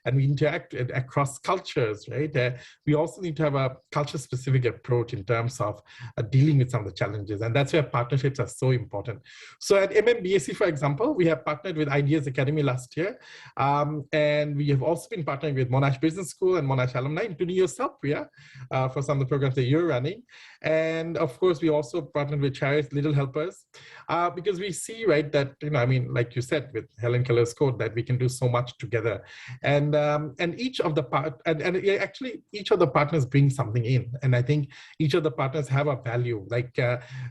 and we interact across cultures, right? We also need to have a culture-specific approach in terms of dealing with some of the challenges. And that's where partnerships are so important. So at MMBSC, for example, we have partnerships partnered with Ideas Academy last year. And we have also been partnering with Monash Business School and Monash Alumni, including yourself, Priya, for some of the programs that you're running. And of course, we also partnered with Charities Little Helpers, because we see, right, that, I mean, like you said, with Helen Keller's quote, that we can do so much together. And each of the actually each of the partners brings something in. And I think each of the partners have a value, like,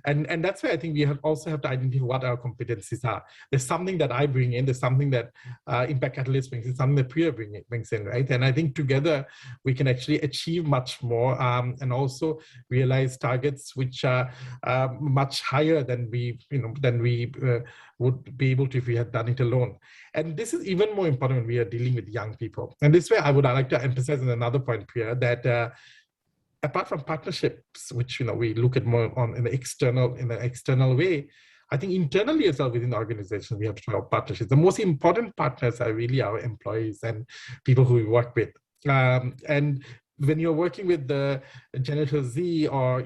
and that's why I think we also have to identify what our competencies are. There's something that I bring in, there's something that Impact Catalyst brings in, something that Priya brings in, right? And I think together we can actually achieve much more, and also realize targets which are much higher than we would be able to if we had done it alone. And this is even more important when we are dealing with young people. And this way I would like to emphasize on another point, Priya, that apart from partnerships, which we look at more on in an external way, I think internally as well within the organization, we have to try out partnerships. The most important partners are really our employees and people who we work with. And when you're working with the Generation Z, or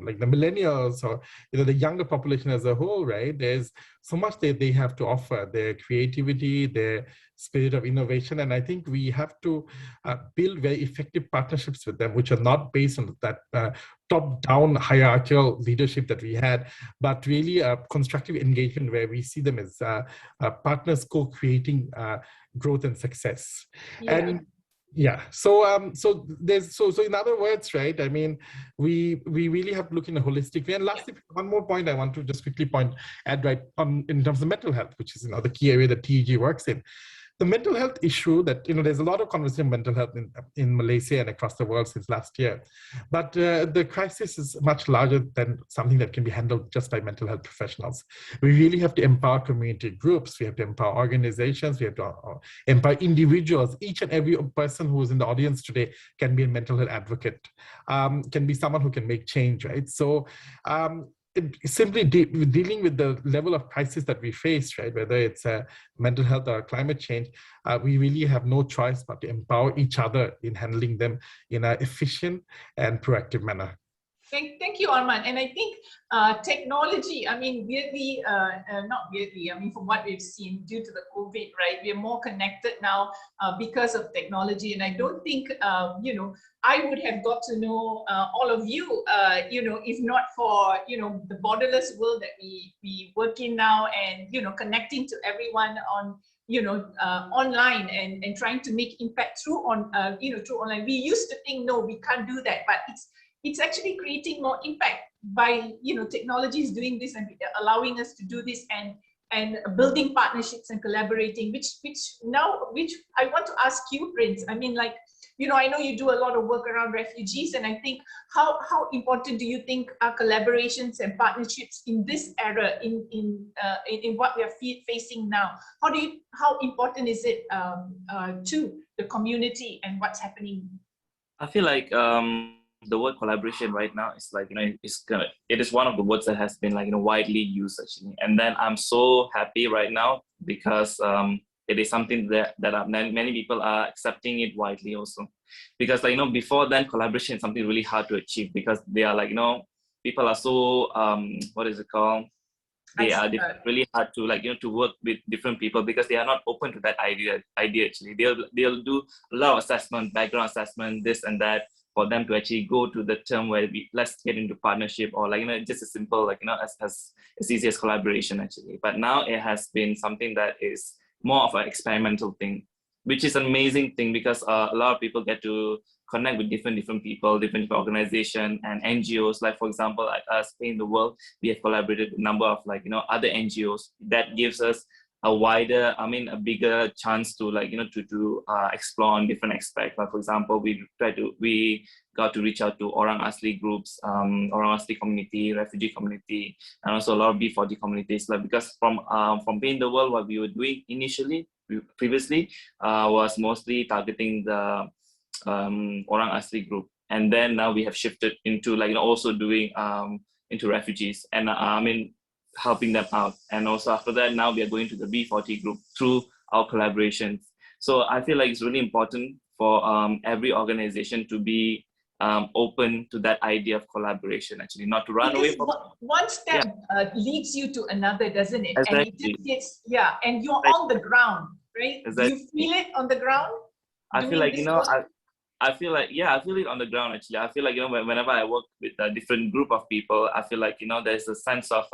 like the millennials, or the younger population as a whole, right? There's so much that they have to offer, their creativity, their spirit of innovation, and I think we have to build very effective partnerships with them, which are not based on that top-down hierarchical leadership that we had, but really a constructive engagement where we see them as partners co-creating growth and success. Yeah. And yeah, so in other words, right, I mean, we really have to look in a holistic way. And lastly, one more point I want to just quickly add right on in terms of mental health, which is the key area that TEG works in. The mental health issue that, there's a lot of conversation on mental health in Malaysia and across the world since last year. But the crisis is much larger than something that can be handled just by mental health professionals. We really have to empower community groups. We have to empower organizations. We have to empower individuals. Each and every person who is in the audience today can be a mental health advocate, can be someone who can make change, right? So, simply dealing with the level of crisis that we face, right, whether it's mental health or climate change, we really have no choice but to empower each other in handling them in an efficient and proactive manner. Thank you, Arman. And I think technology, I mean, weirdly, not weirdly, I mean, from what we've seen due to the COVID, right, we're more connected now because of technology. And I don't think, I would have got to know all of you, if not for, the borderless world that we work in now, and, connecting to everyone on, online and trying to make impact through online. We used to think, no, we can't do that, but it's actually creating more impact by, technology is doing this and allowing us to do this, and building partnerships and collaborating, which I want to ask you, Prince. I mean, like, I know you do a lot of work around refugees, and I think how important do you think are collaborations and partnerships in this era, in what we are facing now? How important is it to the community and what's happening? I feel like the word collaboration right now is like, it is one of the words that has been widely used actually. And then I'm so happy right now because it is something that many people are accepting it widely also. Because before then, collaboration is something really hard to achieve because they are people are so, what is it called? They are really hard to to work with different people because they are not open to that idea actually. They'll do a lot of assessment, background assessment, this and that, for them to actually go to the term where let's get into partnership, or just as simple as easy as collaboration actually. But now it has been something that is more of an experimental thing, which is an amazing thing because a lot of people get to connect with different people, different organizations and NGOs. Like for example, like us in the world, we have collaborated with a number of other NGOs. That gives us a bigger chance to to explore on different aspects. Like for example, we got to reach out to Orang Asli groups, Orang Asli community, refugee community, and also a lot of B40 communities. Because from being the world, what we were doing previously was mostly targeting the Orang Asli group, and then now we have shifted into also doing into refugees and helping them out. And also after that, now we are going to the B40 group through our collaborations. So I feel like it's really important for every organization to be open to that idea of collaboration, actually, not to run away from one step leads you to another, doesn't it? Exactly. And it just gets, and you're Exactly. on the ground, right? Exactly. Do you feel it on the ground? I feel like, I feel like, I feel it on the ground, actually. I feel like, whenever I work with a different group of people, I feel like, there's a sense of,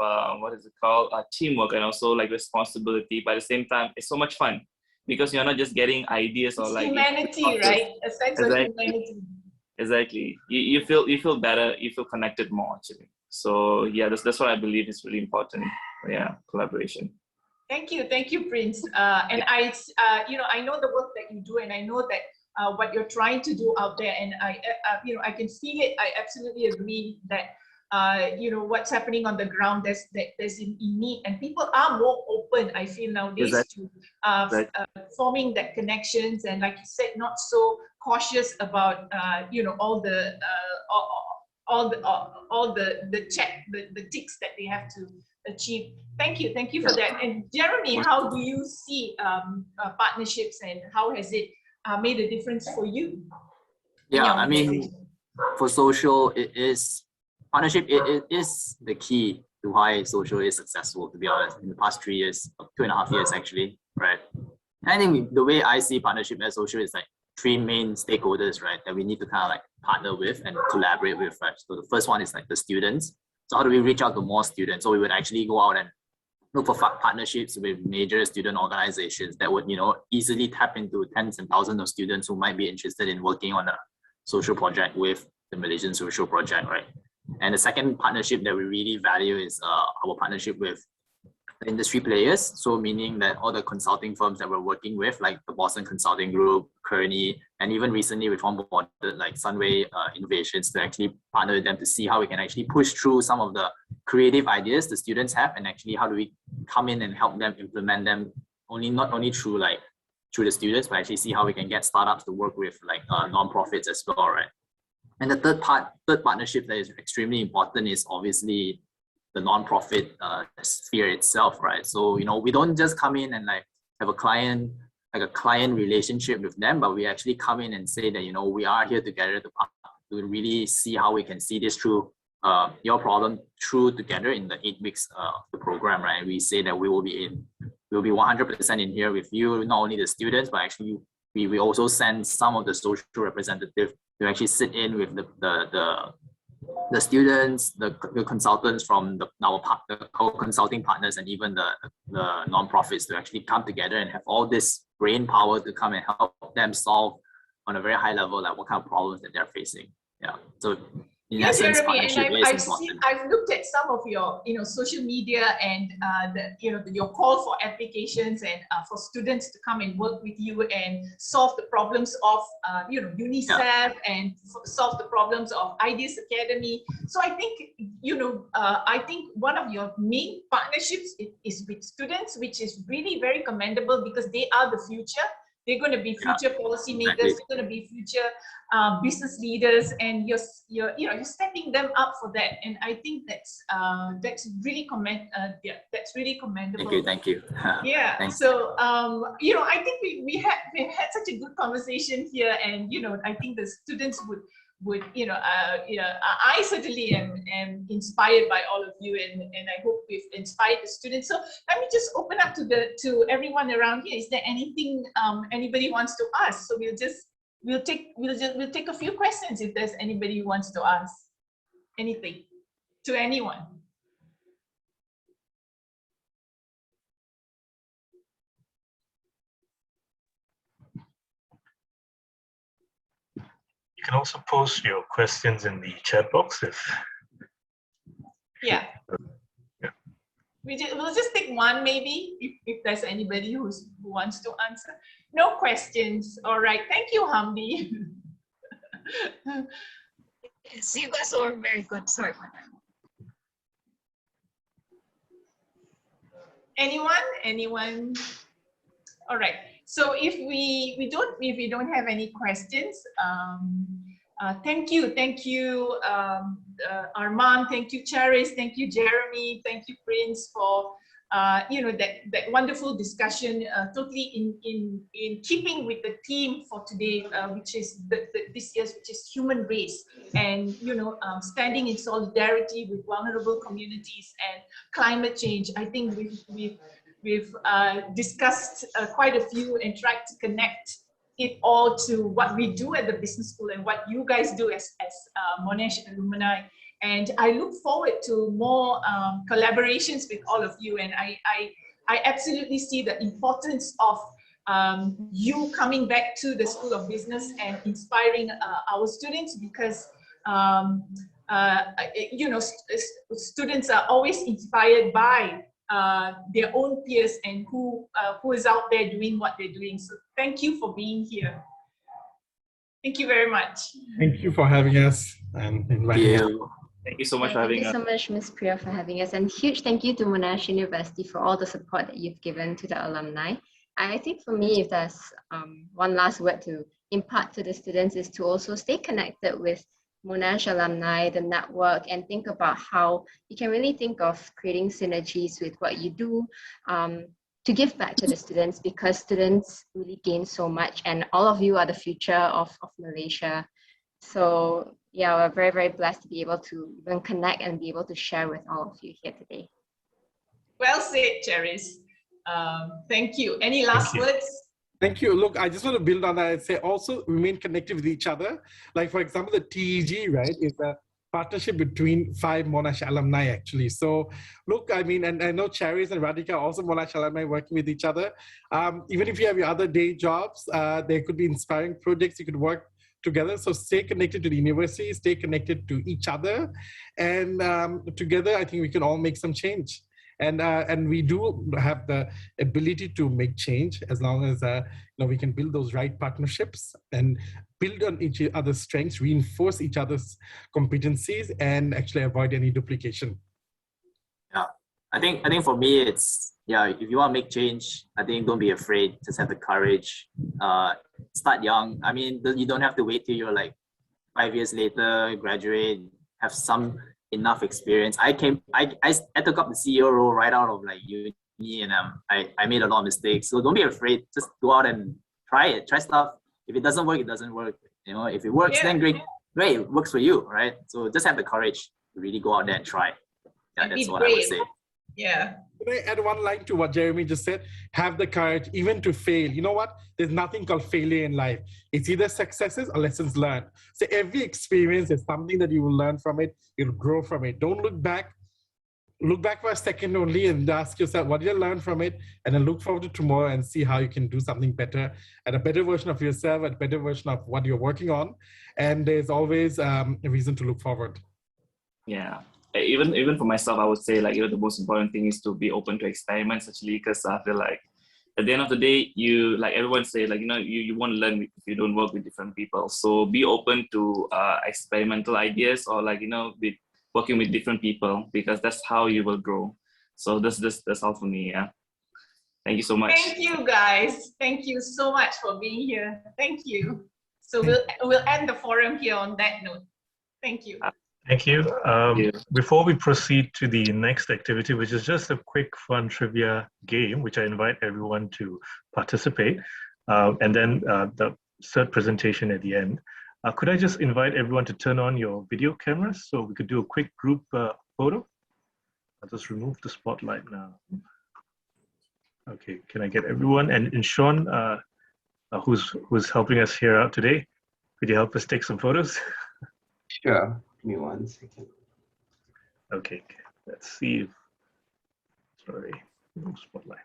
what is it called? Teamwork, and also like responsibility. But at the same time, it's so much fun because you're not just getting ideas or like humanity, right? A sense of humanity. Exactly. You feel better. You feel connected more, actually. So yeah, that's what I believe is really important. Yeah, collaboration. Thank you, Prince. And I know the work that you do, and I know that what you're trying to do out there, and I can feel it. I absolutely agree that what's happening on the ground. There's a need, and people are more open, I feel, nowadays to forming that connections, and like you said, not so cautious about all the ticks that they have to achieve. Thank you for that. And Jeremy, how do you see partnerships, and how has it made a difference for you? Yeah, I mean, for social, partnership. It is the key to why social is successful, to be honest, in the past 3 years, 2.5 years actually, right? And I think the way I see partnership as social is like 3 main stakeholders, right, that we need to kind of like partner with and collaborate with, right? So the first one is like the students. So how do we reach out to more students? So we would actually go out and look for partnerships with major student organizations that would, easily tap into tens and thousands of students who might be interested in working on a social project with the Malaysian Social Project, right? And the second partnership that we really value is our partnership with the industry players. So meaning that all the consulting firms that we're working with, like the Boston Consulting Group, Kearney, and even recently we've onboarded like Sunway Innovations to actually partner with them to see how we can actually push through some of the creative ideas the students have, and actually how do we come in and help them implement them not only through the students, but actually see how we can get startups to work with like non-profits as well, right? And the third partnership that is extremely important is obviously the non-profit sphere itself, right? So we don't just come in and like have a client relationship with them, but we actually come in and say that we are here together to really see how we can see this through your problem through together in the 8 weeks of the program, right? We say that we will be 100% in here with you, not only the students, but actually we also send some of the social representatives to actually sit in with the students, the consultants from our consulting partners, and even the non-profits to actually come together and have all this brain power to come and help them solve on a very high level, like what kind of problems that they're facing. Yeah. So in essence, Jeremy, partnership is important. I've looked at some of your, social media and your call for applications and for students to come and work with you and solve the problems of, UNICEF and solve the problems of Ideas Academy. So I think, I think one of your main partnerships is with students, which is really very commendable because they are the future. They're going to be future policymakers. They're going to be future business leaders, and you're stepping them up for that. And I think that's really that's really commendable. Thank you. Yeah. Thanks. So I think we've had such a good conversation here, and I think the students would I certainly am inspired by all of you, and I hope we've inspired the students. So let me just open up to everyone around here. Is there anything anybody wants to ask? So we'll take a few questions if there's anybody who wants to ask anything to anyone. You can also post your questions in the chat box if. Yeah. We'll just take one maybe if there's anybody who wants to answer. No questions. All right. Thank you, Hamdi. Yes, you guys are very good. Sorry. Anyone? All right. So if we don't have any questions, thank you, Arman, thank you, Charis, thank you, Jeremy, thank you, Prince, for that wonderful discussion, totally in keeping with the theme for today, which is this year's, which is human race, and standing in solidarity with vulnerable communities and climate change. I think we've discussed quite a few and tried to connect it all to what we do at the business school and what you guys do as Monash Alumni. And I look forward to more collaborations with all of you. And I absolutely see the importance of you coming back to the School of Business and inspiring our students, because students are always inspired by their own peers and who is out there doing what they're doing. So thank you for being here. Thank you very much. Thank you for having us and inviting us. Thank you so much for having us. Thank you so much, Ms. Priya, for having us. And huge thank you to Monash University for all the support that you've given to the alumni. I think for me, if there's one last word to impart to the students, is to also stay connected with Monash alumni, the network, and think about how you can really think of creating synergies with what you do to give back to the students, because students really gain so much, and all of you are the future of Malaysia. So yeah, we're very, very blessed to be able to even connect and be able to share with all of you here today. Well said, Cheris. Thank you. Any last words? Thank you. Look, I just want to build on that and say also remain connected with each other. Like, for example, the TEG, right, is a partnership between 5 Monash alumni, actually. So, look, I mean, and I know Charis and Radhika are also Monash alumni working with each other. Even if you have your other day jobs, there could be inspiring projects you could work together. So stay connected to the university, stay connected to each other. And together, I think we can all make some change. And we do have the ability to make change as long as we can build those right partnerships and build on each other's strengths, reinforce each other's competencies, and actually avoid any duplication. Yeah, I think for me it's if you want to make change, I think don't be afraid. Just have the courage. Start young. I mean, you don't have to wait till you're like 5 years later, graduate, have some enough experience. I took up the CEO role right out of like uni, and I made a lot of mistakes. So don't be afraid. Just go out and try stuff. If it doesn't work, it doesn't work. If it works, then great, it works for you, right? So just have the courage to really go out there and try. Yeah, that's what I would say. Yeah. Can I add one line to what Jeremy just said? Have the courage even to fail. You know what? There's nothing called failure in life. It's either successes or lessons learned. So every experience is something that you will learn from it. You'll grow from it. Don't look back. Look back for a second only and ask yourself, what did you learn from it? And then look forward to tomorrow and see how you can do something better, and a better version of yourself, a better version of what you're working on. And there's always a reason to look forward. Yeah. Even for myself, I would say like the most important thing is to be open to experiments, actually, because I feel like at the end of the day, you like everyone say like you want to learn if you don't work with different people. So be open to experimental ideas, or like with working with different people, because that's how you will grow. So that's all for me. Yeah. Thank you so much. Thank you, guys. Thank you so much for being here. Thank you. So we'll end the forum here on that note. Thank you. Thank you. Before we proceed to the next activity, which is just a quick fun trivia game, which I invite everyone to participate, and then the third presentation at the end. Could I just invite everyone to turn on your video cameras so we could do a quick group photo? I'll just remove the spotlight now. Okay, can I get everyone? And Sean, who's helping us here out today, could you help us take some photos? Sure. Give me 1 second. Okay, let's see if, sorry, no spotlight.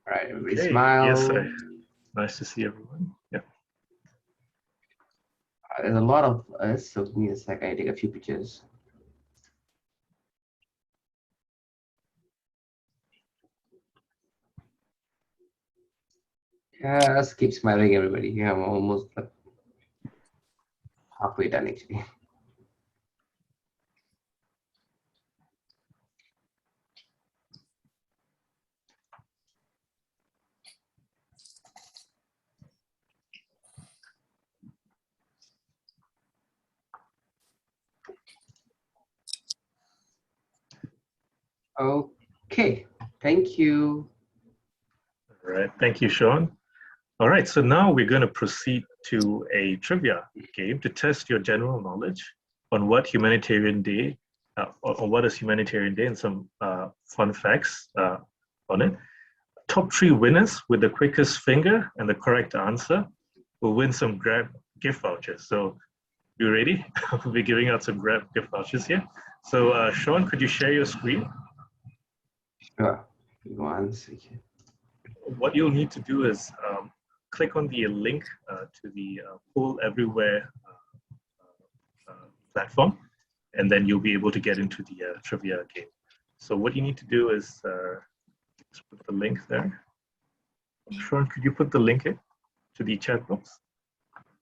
All right, everybody smile. Yes, nice to see everyone. Yeah. There's a lot of us, so give me a sec. I take a few pictures. Just keep smiling, everybody. Yeah, I'm almost like halfway done, actually. Okay, thank you. All right, thank you, Sean. All right, so now we're going to proceed to a trivia game to test your general knowledge on what Humanitarian Day, or what is Humanitarian Day, and some fun facts on it. Top 3 winners with the quickest finger and the correct answer will win some Grab gift vouchers. So you ready? We'll be giving out some Grab gift vouchers here. So Sean, could you share your screen? Sure. 1 second. What you'll need to do is click on the link to the Poll Everywhere platform, and then you'll be able to get into the trivia game. So what you need to do is just put the link there. Sean, could you put the link in to the chat box?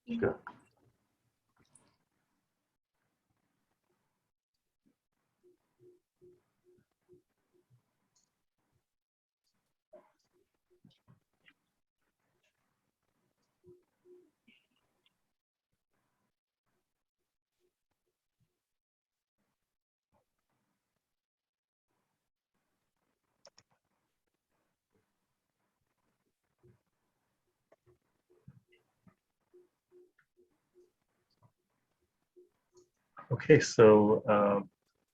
Sure. Okay, so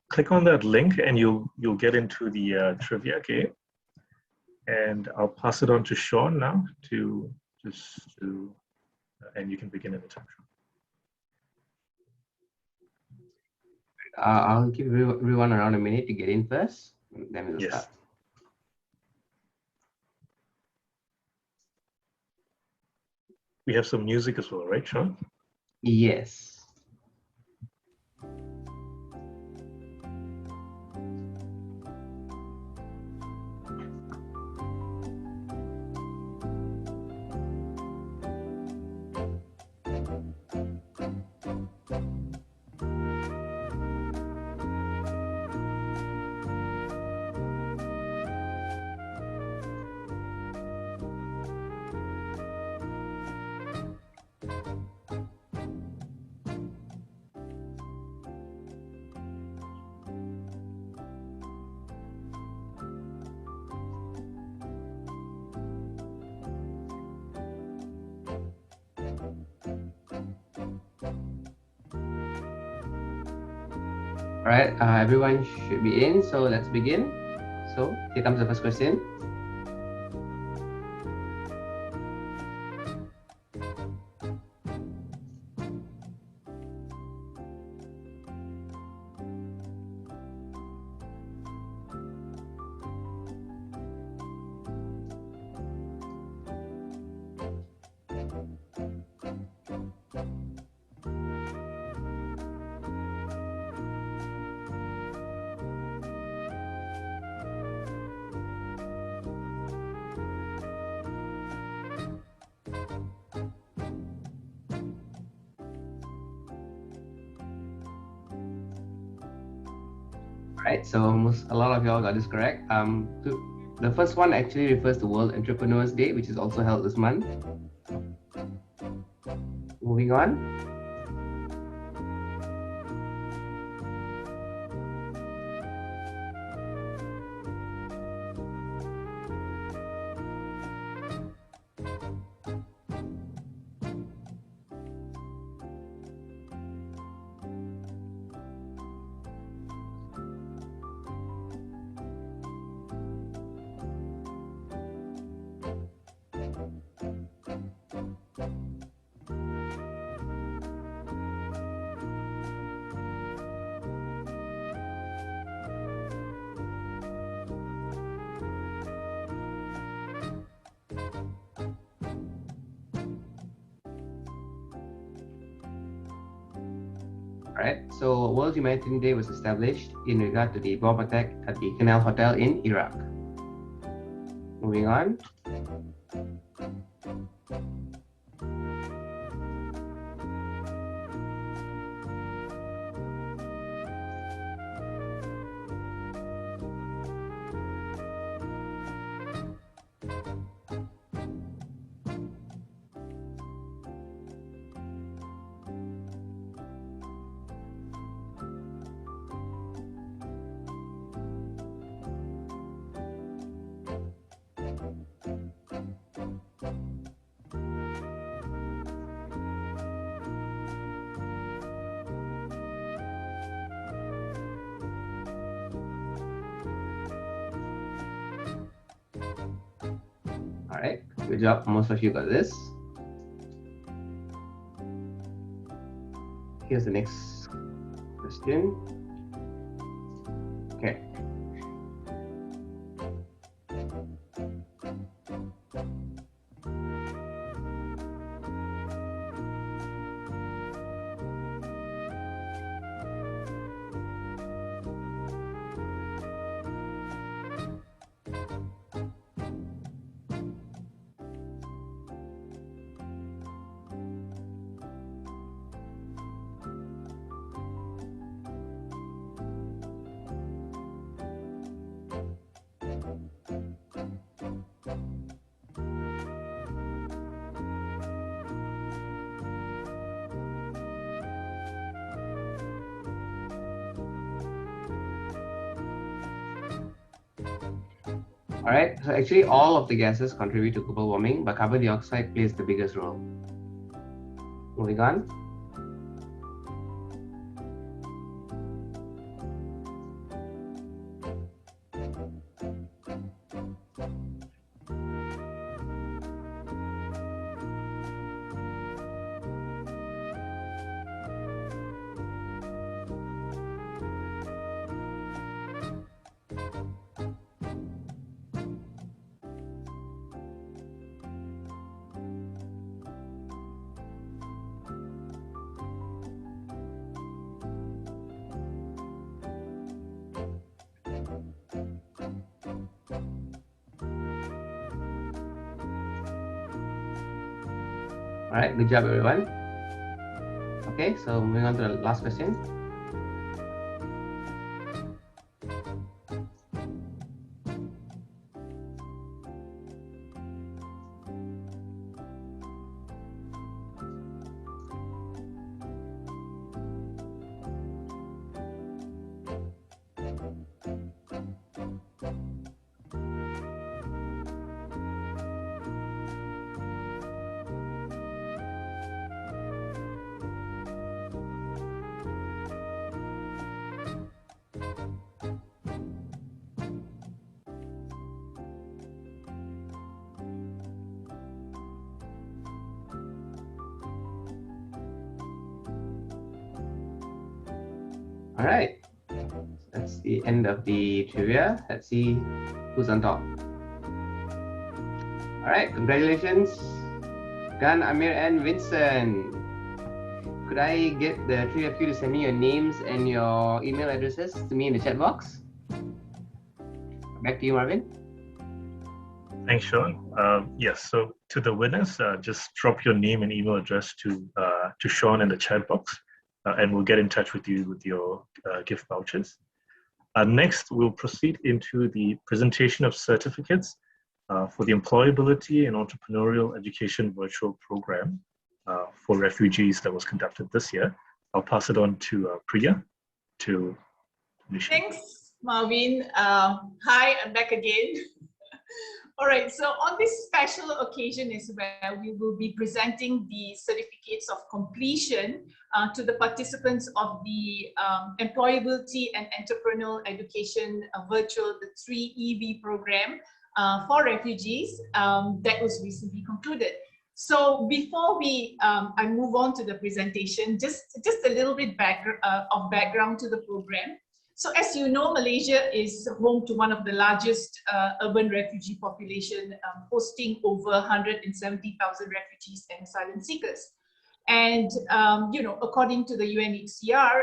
click on that link and you'll get into the trivia game. And I'll pass it on to Sean now and you can begin any time. I'll give everyone around a minute to get in first, then we'll start. We have some music as well, right, Sean? Yes. All right, everyone should be in, so let's begin. So here comes the first question. Right, so almost a lot of y'all got this correct. The first one actually refers to World Entrepreneurs Day, which is also held this month. Moving on. Right, so World Humanitarian Day was established in regard to the bomb attack at the Canal Hotel in Iraq. Moving on. All right, good job. Most of you got this. Here's the next question. Okay. All right, so actually all of the gases contribute to global warming, but carbon dioxide plays the biggest role. Moving on. All right, good job, everyone. Okay, so moving on to the last question. All right, that's the end of the trivia. Let's see who's on top. All right, congratulations, Gan, Amir, and Vincent. Could I get the three of you to send me your names and your email addresses to me in the chat box? Back to you, Marvin. Thanks, Sean. Yes, so to the winners, just drop your name and email address to Sean in the chat box, and we'll get in touch with you with your gift vouchers. Next, we'll proceed into the presentation of certificates for the Employability and Entrepreneurial Education Virtual Program for refugees that was conducted this year. I'll pass it on to Priya to initiate. Thanks, Marvin. Hi, I'm back again. All right, so on this special occasion is where we will be presenting the certificates of completion to the participants of the Employability and Entrepreneurial Education Virtual, the 3EV program for refugees that was recently concluded. So before I move on to the presentation, just a little bit of background to the program. So as you know, Malaysia is home to one of the largest urban refugee population, hosting over 170,000 refugees and asylum seekers. And, you know, according to the UNHCR,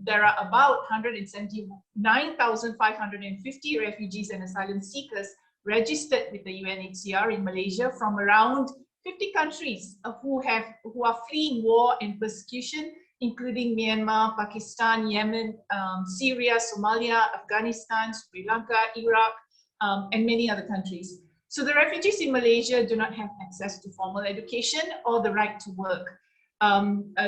there are about 179,550 refugees and asylum seekers registered with the UNHCR in Malaysia from around 50 countries who are fleeing war and persecution, including Myanmar, Pakistan, Yemen, Syria, Somalia, Afghanistan, Sri Lanka, Iraq, and many other countries. So the refugees in Malaysia do not have access to formal education or the right to work.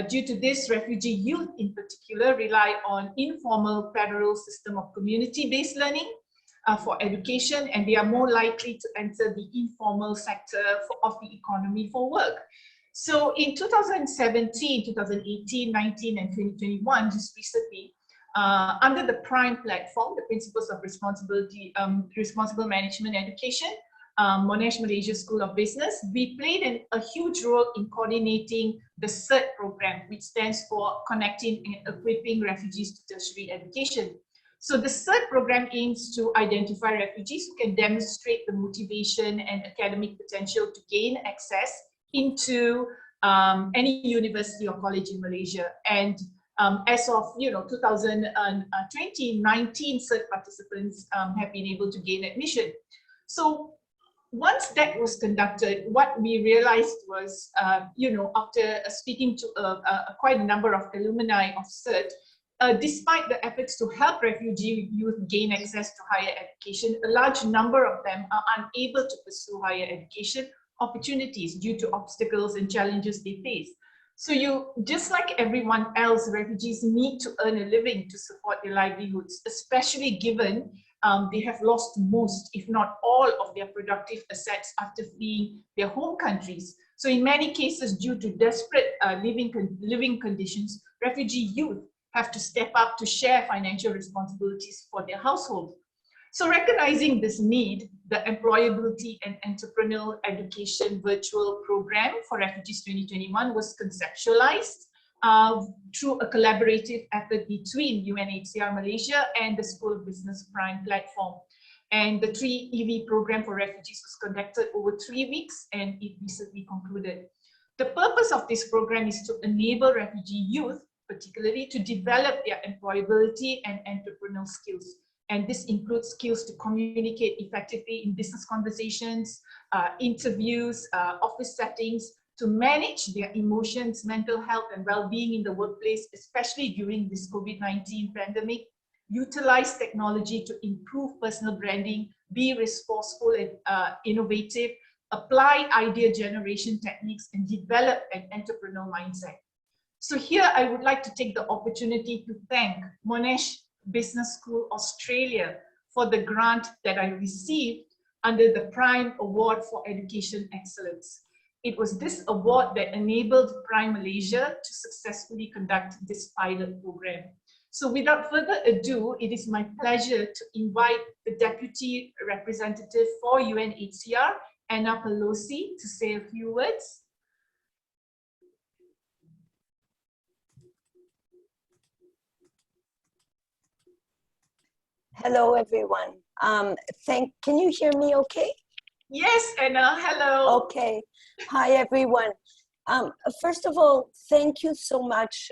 Due to this, refugee youth in particular rely on informal federal system of community-based learning for education, and they are more likely to enter the informal sector of the economy for work. So in 2017, 2018, 19, and 2021, just recently, under the PRIME platform, the Principles of Responsible Management Education, Monash Malaysia School of Business, we played a huge role in coordinating the CERT program, which stands for Connecting and Equipping Refugees to Tertiary Education. So the CERT program aims to identify refugees who can demonstrate the motivation and academic potential to gain access into any university or college in Malaysia. And as of 2020, 19 CERT participants have been able to gain admission. So once that was conducted, what we realized was, after speaking to quite a number of alumni of CERT, despite the efforts to help refugee youth gain access to higher education, a large number of them are unable to pursue higher education opportunities due to obstacles and challenges they face. So just like everyone else, refugees need to earn a living to support their livelihoods, especially given they have lost most, if not all, of their productive assets after fleeing their home countries. So in many cases, due to desperate living conditions, refugee youth have to step up to share financial responsibilities for their household. So recognizing this need, the Employability and Entrepreneurial Education Virtual Program for Refugees 2021 was conceptualized through a collaborative effort between UNHCR Malaysia and the School of Business Prime platform. And the 3EV program for refugees was conducted over 3 weeks, and it recently concluded. The purpose of this program is to enable refugee youth, particularly, to develop their employability and entrepreneurial skills. And this includes skills to communicate effectively in business conversations, interviews, office settings, to manage their emotions, mental health, and well-being in the workplace, especially during this COVID-19 pandemic, utilize technology to improve personal branding, be resourceful and innovative, apply idea generation techniques, and develop an entrepreneurial mindset. So here I would like to take the opportunity to thank Monash Business School Australia for the grant that I received under the Prime Award for Education Excellence. It was this award that enabled Prime Malaysia to successfully conduct this pilot program. So without further ado, it is my pleasure to invite the Deputy Representative for UNHCR, Anna Pelosi, to say a few words. Hello, everyone. Can you hear me okay? Yes, Anna, hello. Okay. Hi, everyone. First of all, thank you so much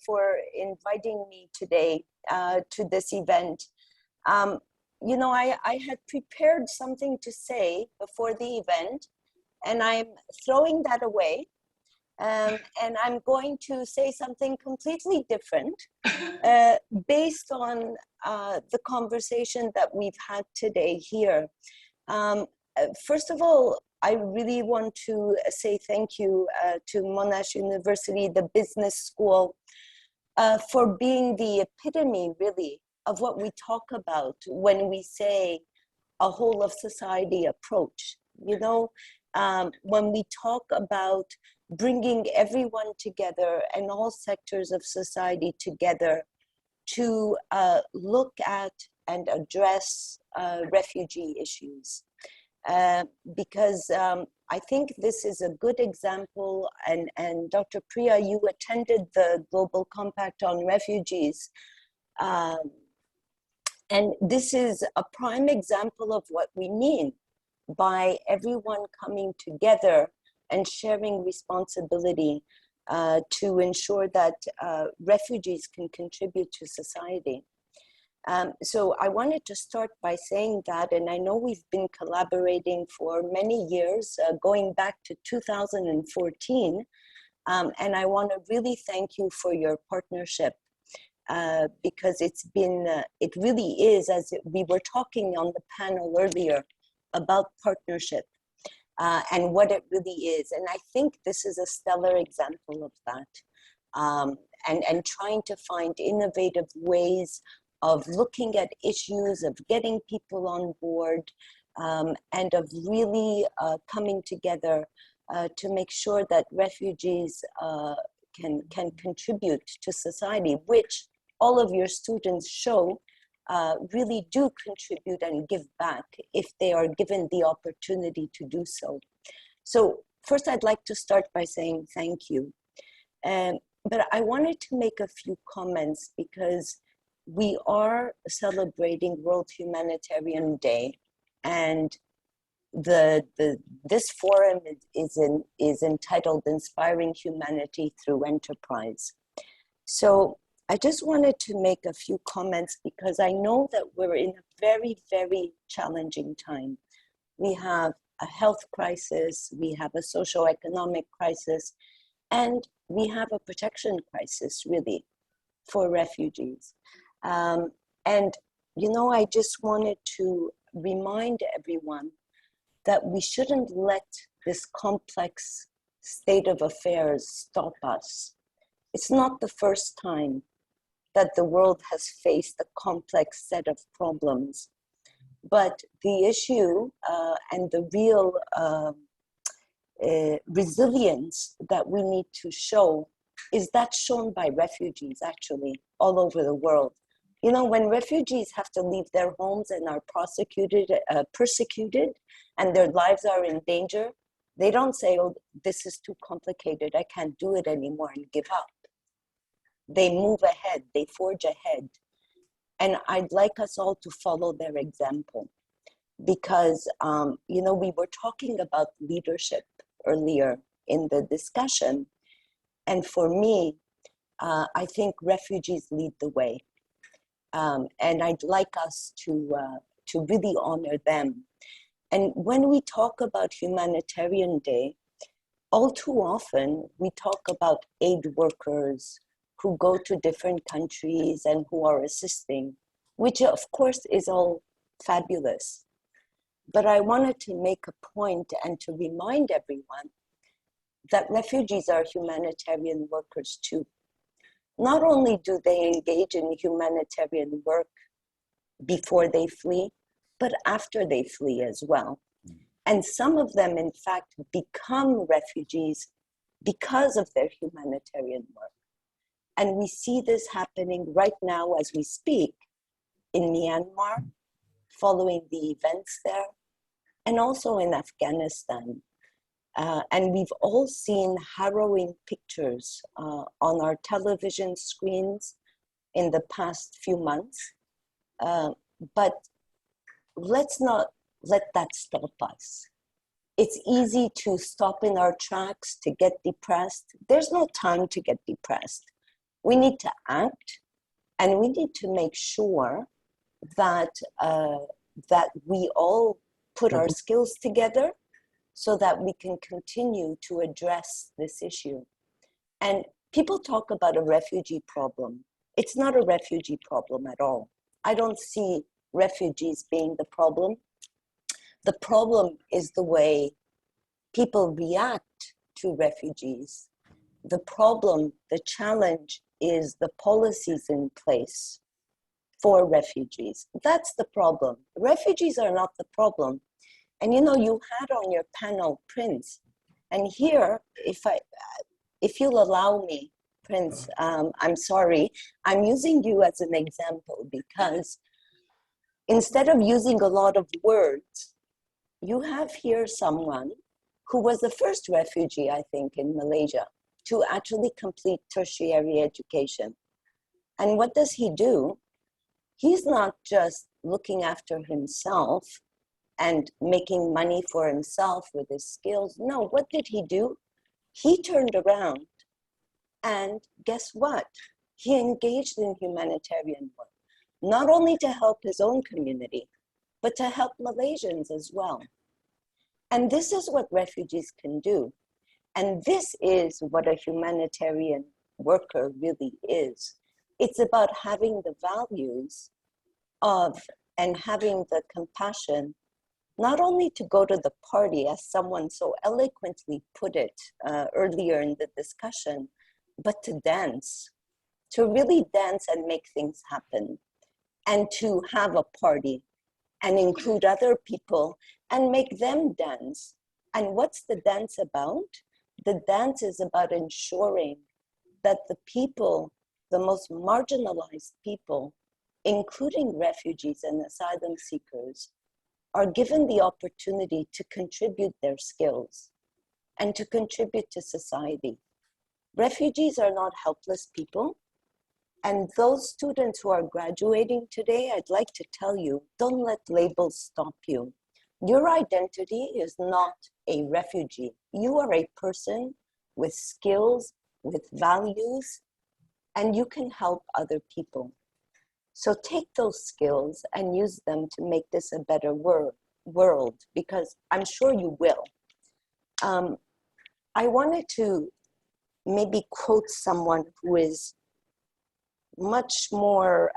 for inviting me today to this event. I had prepared something to say before the event, and I'm throwing that away. And I'm going to say something completely different based on the conversation that we've had today here. First of all, I really want to say thank you to Monash University, the business school, for being the epitome, really, of what we talk about when we say a whole of society approach. When we talk about bringing everyone together and all sectors of society together to look at and address refugee issues. Because I think this is a good example, and Dr. Priya, you attended the Global Compact on Refugees, and this is a prime example of what we mean by everyone coming together and sharing responsibility to ensure that refugees can contribute to society. So I wanted to start by saying that, and I know we've been collaborating for many years, going back to 2014, and I want to really thank you for your partnership, because it really is, as we were talking on the panel earlier, about partnership and what it really is. And I think this is a stellar example of that, and trying to find innovative ways of looking at issues, of getting people on board, and of really coming together to make sure that refugees can contribute to society, which all of your students show really do contribute and give back if they are given the opportunity to do so. So first, I'd like to start by saying thank you. But I wanted to make a few comments because we are celebrating World Humanitarian Day, and this forum is entitled Inspiring Humanity Through Enterprise. So I just wanted to make a few comments because I know that we're in a very, very challenging time. We have a health crisis, we have a socio-economic crisis, and we have a protection crisis, really, for refugees. And, you know, I just wanted to remind everyone that we shouldn't let this complex state of affairs stop us. It's not the first time that the world has faced a complex set of problems, but the issue and the real resilience that we need to show is that shown by refugees actually all over the world. You know, when refugees have to leave their homes and are persecuted and their lives are in danger, they don't say, oh, this is too complicated, I can't do it anymore, and give up. They move ahead, they forge ahead. And I'd like us all to follow their example because, you know, we were talking about leadership earlier in the discussion. And for me, I think refugees lead the way. And I'd like us to really honor them. And when we talk about Humanitarian Day, all too often we talk about aid workers who go to different countries and who are assisting, which of course is all fabulous. But I wanted to make a point and to remind everyone that refugees are humanitarian workers too. Not only do they engage in humanitarian work before they flee, but after they flee as well. And some of them, in fact, become refugees because of their humanitarian work. And we see this happening right now as we speak in Myanmar, following the events there, and also in Afghanistan. And we've all seen harrowing pictures on our television screens in the past few months. But let's not let that stop us. It's easy to stop in our tracks, to get depressed. There's no time to get depressed. We need to act, and we need to make sure that, that we all put our skills together so that we can continue to address this issue. And people talk about a refugee problem. It's not a refugee problem at all. I don't see refugees being the problem. The problem is the way people react to refugees. The problem, the challenge is the policies in place for refugees. That's the problem. Refugees are not the problem. And you know, you had on your panel Prince, and here, if you'll allow me, Prince, I'm sorry, I'm using you as an example because instead of using a lot of words, you have here someone who was the first refugee, I think, in Malaysia to actually complete tertiary education. And what does he do? He's not just looking after himself and making money for himself with his skills. No, what did he do? He turned around and guess what? He engaged in humanitarian work, not only to help his own community, but to help Malaysians as well. And this is what refugees can do. And this is what a humanitarian worker really is. It's about having the values of and having the compassion, not only to go to the party, as someone so eloquently put it earlier in the discussion, but to dance, to really dance and make things happen, and to have a party and include other people and make them dance. And what's the dance about? The dance is about ensuring that the people, the most marginalized people, including refugees and asylum seekers, are given the opportunity to contribute their skills and to contribute to society. Refugees are not helpless people. And those students who are graduating today, I'd like to tell you, don't let labels stop you. Your identity is not a refugee. You are a person with skills, with values, and you can help other people. So take those skills and use them to make this a better world, because I'm sure you will. I wanted to maybe quote someone who is much more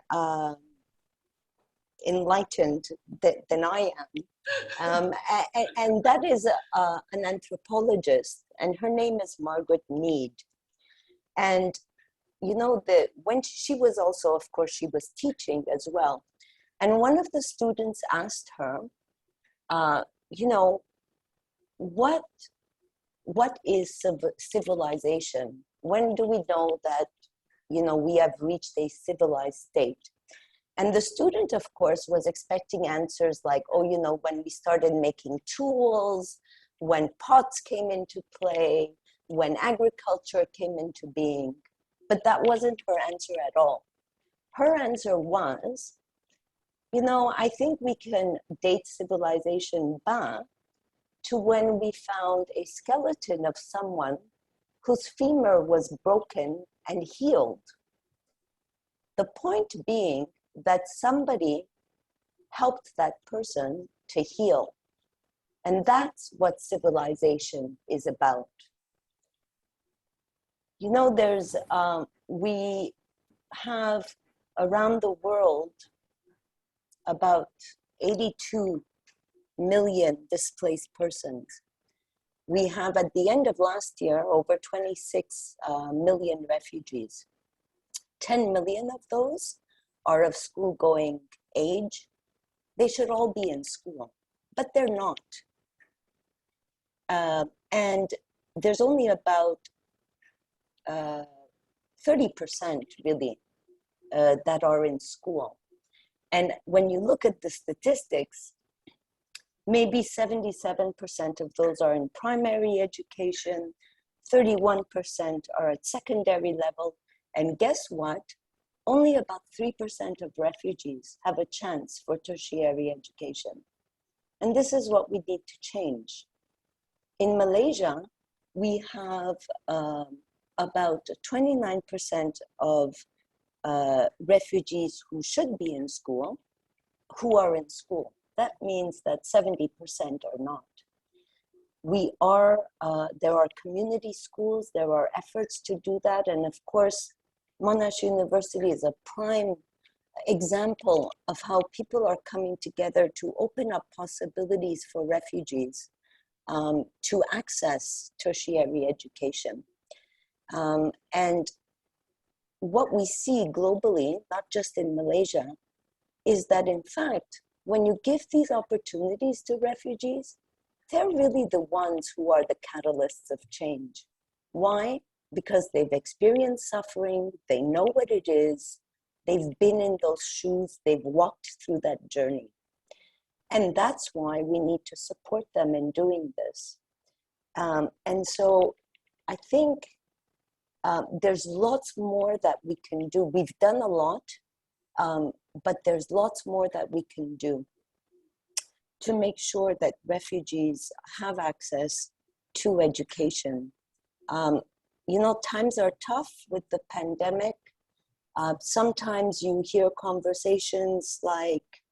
enlightened than I am. And that is an anthropologist, and her name is Margaret Mead. And you know, when she was also, of course, she was teaching as well. And one of the students asked her, you know, what is civilization? When do we know that, you know, we have reached a civilized state? And the student, of course, was expecting answers like, oh, you know, when we started making tools, when pots came into play, when agriculture came into being. But that wasn't her answer at all. Her answer was, you know, I think we can date civilization back to when we found a skeleton of someone whose femur was broken and healed. The point being that somebody helped that person to heal. And that's what civilization is about. You know, there's, we have around the world about 82 million displaced persons. We have, at the end of last year, over 26 million refugees. 10 million of those are of school-going age. They should all be in school, but they're not. And there's only about 30% really that are in school. And when you look at the statistics, maybe 77% of those are in primary education, 31% are at secondary level, and guess what? Only about 3% of refugees have a chance for tertiary education. And this is what we need to change. In Malaysia, we have about 29% of refugees who should be in school, who are in school. That means that 70% are not. We are, there are community schools, there are efforts to do that. And of course, Monash University is a prime example of how people are coming together to open up possibilities for refugees to access tertiary education. And what we see globally, not just in Malaysia, is that in fact, when you give these opportunities to refugees, they're really the ones who are the catalysts of change. Why? Because they've experienced suffering, they know what it is, they've been in those shoes, they've walked through that journey. And that's why we need to support them in doing this. And so I think there's lots more that we can do. We've done a lot, but there's lots more that we can do to make sure that refugees have access to education. You know, times are tough with the pandemic. Sometimes you hear conversations like,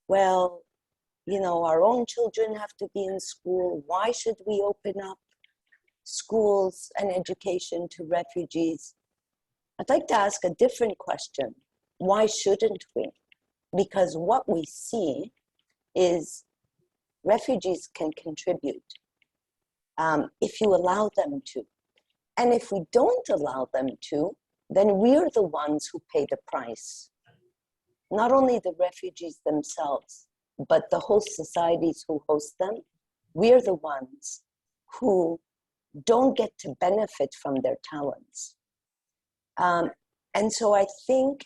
well, you know, our own children have to be in school. Why should we open up schools and education to refugees? I'd like to ask a different question. Why shouldn't we? Because what we see is refugees can contribute if you allow them to. And if we don't allow them to, then we're the ones who pay the price. Not only the refugees themselves, but the host societies who host them, we're the ones who don't get to benefit from their talents. And so I think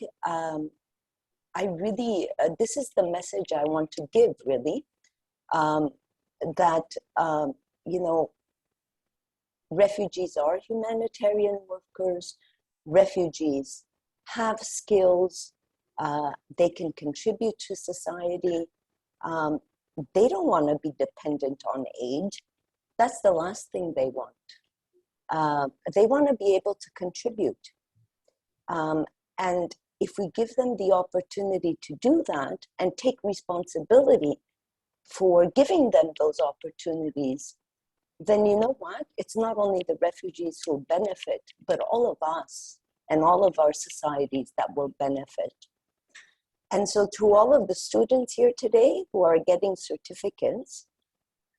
I really, this is the message I want to give, really, that, you know, refugees are humanitarian workers. Refugees have skills. They can contribute to society. They don't want to be dependent on aid. That's the last thing they want. They want to be able to contribute. And if we give them the opportunity to do that and take responsibility for giving them those opportunities, then you know what? It's not only the refugees who benefit, but all of us and all of our societies that will benefit. And so to all of the students here today who are getting certificates,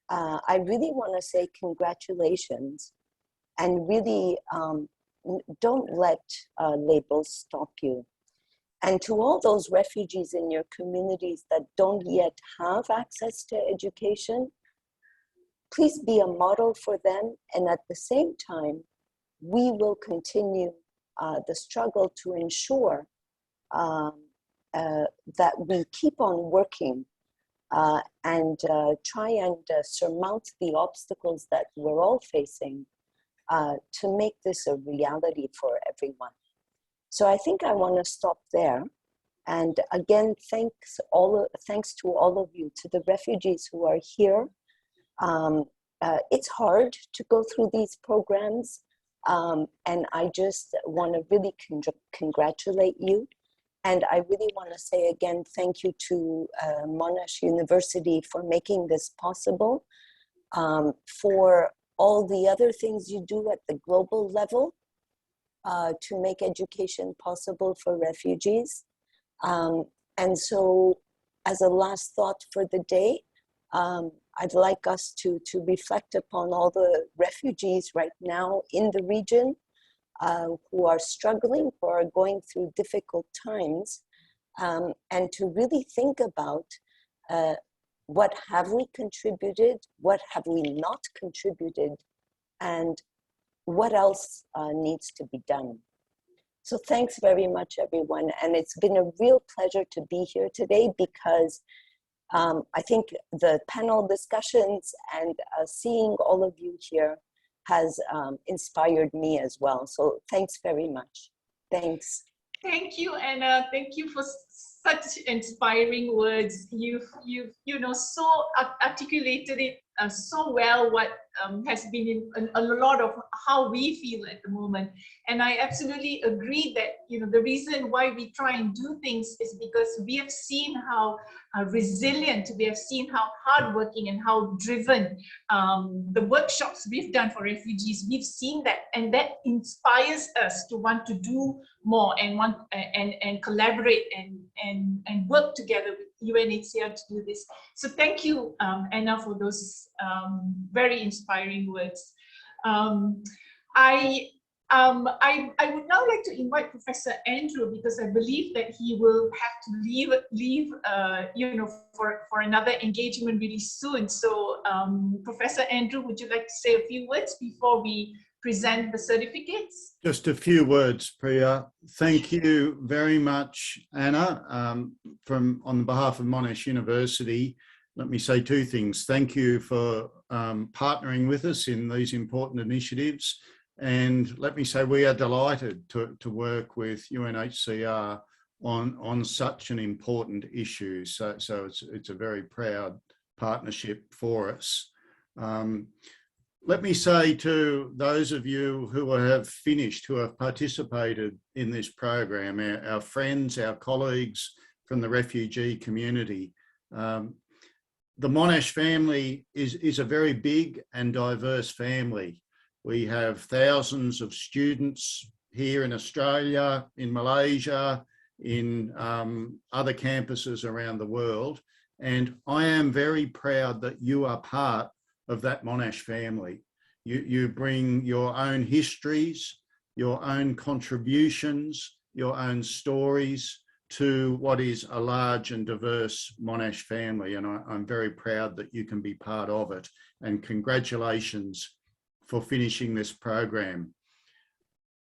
I really want to say congratulations, and really don't let labels stop you. And to all those refugees in your communities that don't yet have access to education, please be a model for them. And at the same time, we will continue the struggle to ensure that we keep on working and try and surmount the obstacles that we're all facing to make this a reality for everyone. So I think I want to stop there. And again, thanks to all of you, to the refugees who are here. It's hard to go through these programs. And I just want to really congratulate you. And I really want to say again, thank you to Monash University for making this possible, for all the other things you do at the global level to make education possible for refugees. And so as a last thought for the day, I'd like us to reflect upon all the refugees right now in the region who are struggling, who are going through difficult times, and to really think about what have we contributed, what have we not contributed, and what else needs to be done. So thanks very much, everyone. And it's been a real pleasure to be here today, because I think the panel discussions and seeing all of you here has inspired me as well. So thanks very much. Thanks. Thank you, Anna. Thank you for such inspiring words. You've so articulated it so well, what has been in a lot of how we feel at the moment. And I absolutely agree that the reason why we try and do things is because we have seen how resilient, we have seen how hardworking and how driven the workshops we've done for refugees, we've seen that, and that inspires us to want to do more and want and collaborate and work together with UNHCR to do this. So thank you, Anna, for those very inspiring words. I would now like to invite Professor Andrew, because I believe that he will have to leave for another engagement really soon. So Professor Andrew, would you like to say a few words before we present the certificates? Just a few words, Priya. Thank you very much, Anna. On behalf of Monash University, let me say two things. Thank you for partnering with us in these important initiatives. And let me say we are delighted to work with UNHCR on such an important issue. So it's a very proud partnership for us. Let me say to those of you who have finished, who have participated in this program, our friends, our colleagues from the refugee community, the Monash family is a very big and diverse family. We have thousands of students here in Australia, in Malaysia, in other campuses around the world. And I am very proud that you are part of that Monash family. You bring your own histories, your own contributions, your own stories to what is a large and diverse Monash family. And I'm very proud that you can be part of it. And congratulations for finishing this program.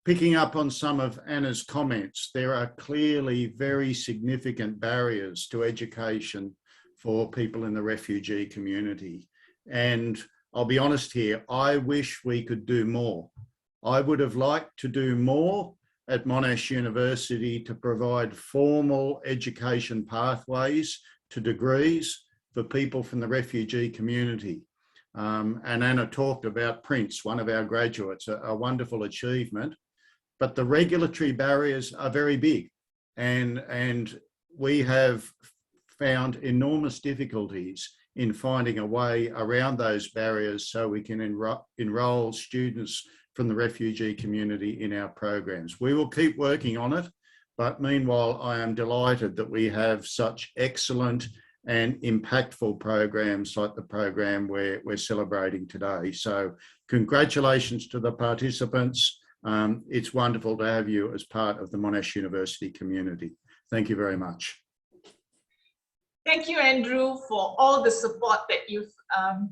picking up on some of Anna's comments, there are clearly very significant barriers to education for people in the refugee community. And I'll be honest here, I wish we could do more. I would have liked to do more at Monash University to provide formal education pathways to degrees for people from the refugee community. And Anna talked about Prince, one of our graduates, a wonderful achievement, but the regulatory barriers are very big. And we have found enormous difficulties in finding a way around those barriers so we can enroll students from the refugee community in our programs. We will keep working on it, but meanwhile, I am delighted that we have such excellent and impactful programs like the program we're celebrating today. So congratulations to the participants. It's wonderful to have you as part of the Monash University community. Thank you very much. Thank you, Andrew, for all the support that you've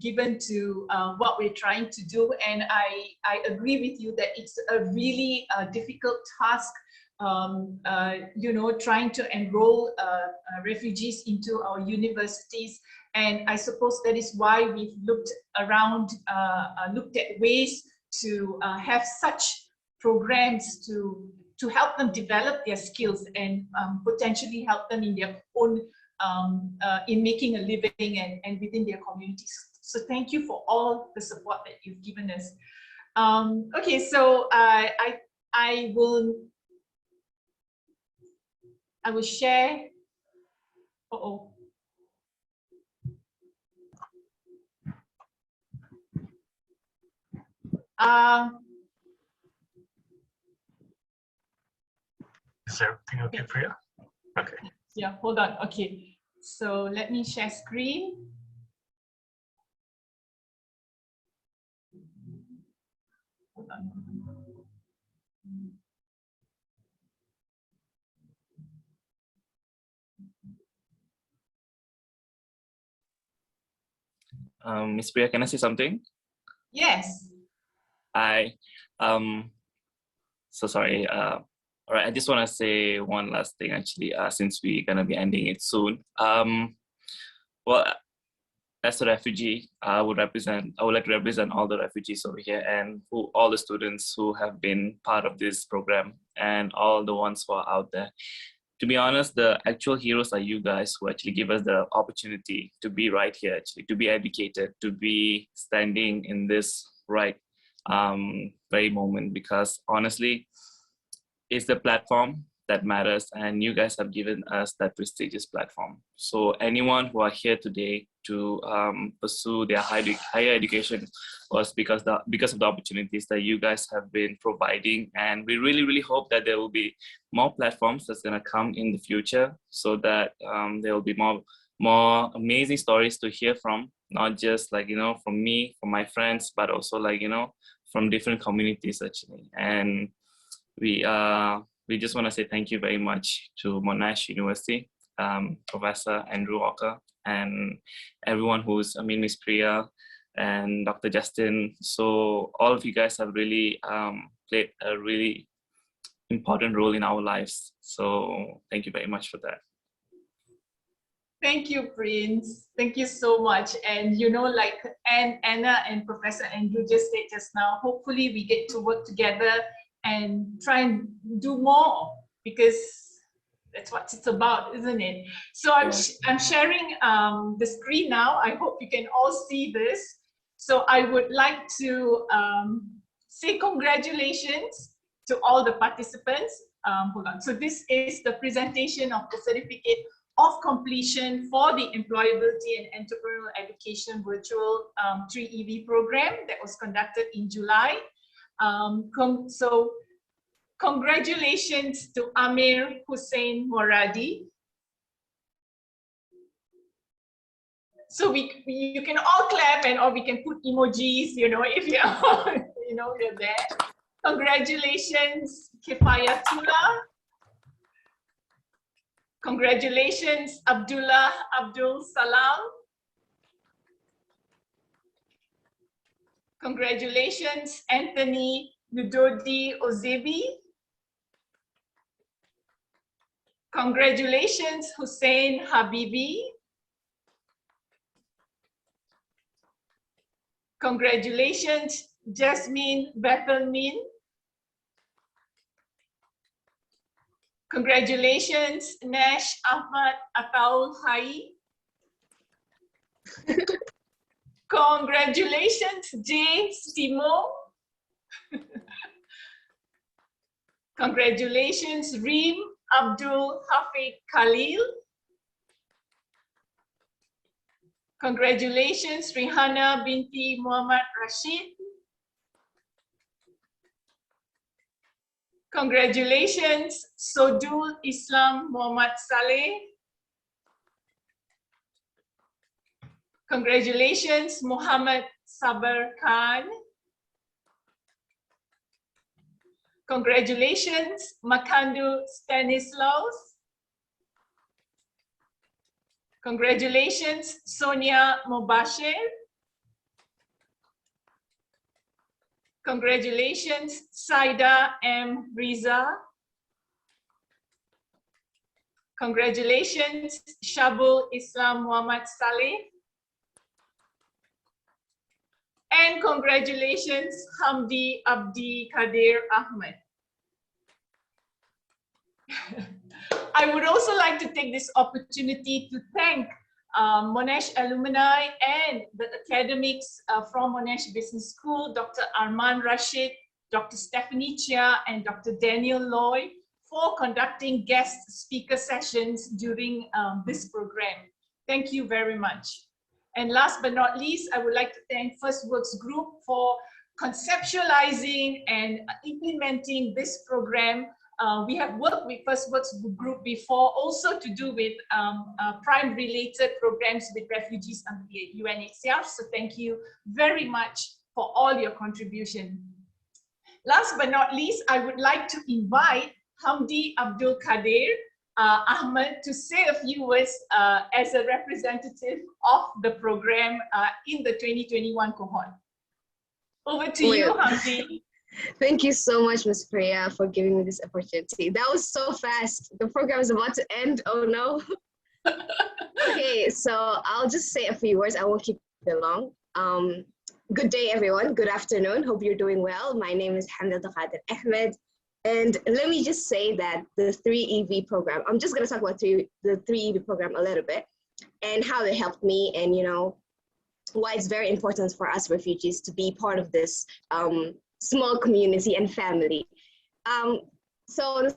given to what we're trying to do. And I agree with you that it's a really difficult task, trying to enroll refugees into our universities. And I suppose that is why we've looked around, looked at ways to have such programs to help them develop their skills and potentially help them in their own in making a living and within their communities. So thank you for all the support that you've given us. Okay, so I will share. Is everything okay for you? Okay. Yeah, hold on. Okay, so let me share screen. Hold on. Ms. Priya, can I say something? Yes. So sorry. All right, I just want to say one last thing, actually, since we're going to be ending it soon. Well, as a refugee, I would like to represent all the refugees over here and all the students who have been part of this program and all the ones who are out there. To be honest, the actual heroes are you guys who actually give us the opportunity to be right here, actually, to be educated, to be standing in this right very moment, because honestly, it's the platform that matters, and you guys have given us that prestigious platform. So anyone who are here today to pursue their higher education was because of the opportunities that you guys have been providing, and we really, really hope that there will be more platforms that's gonna come in the future, so that there will be more amazing stories to hear from, not just from me, from my friends, but also from different communities actually. And we just want to say thank you very much to Monash University, Professor Andrew Walker, and everyone Ms. Priya and Dr. Justin. So all of you guys have really played a really important role in our lives. So thank you very much for that. Thank you, Prince. Thank you so much. And like Anna and Professor Andrew just said just now, hopefully we get to work together and try and do more, because that's what it's about, isn't it? So I'm sharing the screen now. I hope you can all see this. So I would like to say congratulations to all the participants. Hold on. So this is the presentation of the certificate of completion for the Employability and Entrepreneurial Education Virtual 3EV program that was conducted in July. So congratulations to Amir Hussein Moradi. So you can all clap, or we can put emojis, if you're, you're there. Congratulations, Kifayatullah. Congratulations, Abdullah Abdul Salam. Congratulations, Anthony Nudodi Ozebi. Congratulations, Hussein Habibi. Congratulations, Jasmine Bethelmin. Congratulations, Nash Ahmad Ataul Hai. Congratulations, Jay Stimo. Congratulations, Reem Abdul Hafiq Khalil. Congratulations, Rihana binti Muhammad Rashid. Congratulations, Sodul Islam Muhammad Saleh. Congratulations, Muhammad Sabar Khan. Congratulations, Makandu Stanislaus. Congratulations, Sonia Mobashir. Congratulations, Saida M. Riza. Congratulations, Shabul Islam Muhammad Saleh. And congratulations, Hamdi Abdi Kadir Ahmed. I would also like to take this opportunity to thank Monash alumni and the academics from Monash Business School, Dr. Arman Rashid, Dr. Stephanie Chia, and Dr. Daniel Loy for conducting guest speaker sessions during this program. Thank you very much. And last but not least, I would like to thank First Works Group for conceptualizing and implementing this program. We have worked with First Works Group before, also to do with Prime-related programs with refugees under the UNHCR. So thank you very much for all your contribution. Last but not least, I would like to invite Hamdi Abdul Kadir Ahmed to say a few words as a representative of the program in the 2021 cohort. Over to you, Hamdi. Thank you so much, Ms. Priya, for giving me this opportunity. That was so fast. The program is about to end. Oh no. Okay, so I'll just say a few words. I won't keep it long. Good day, everyone. Good afternoon. Hope you're doing well. My name is Hamdi Abdul Kadir Ahmed. And let me just say that the 3EV program, I'm just going to talk about the 3EV program a little bit and how they helped me, and why it's very important for us refugees to be part of this small community and family. So the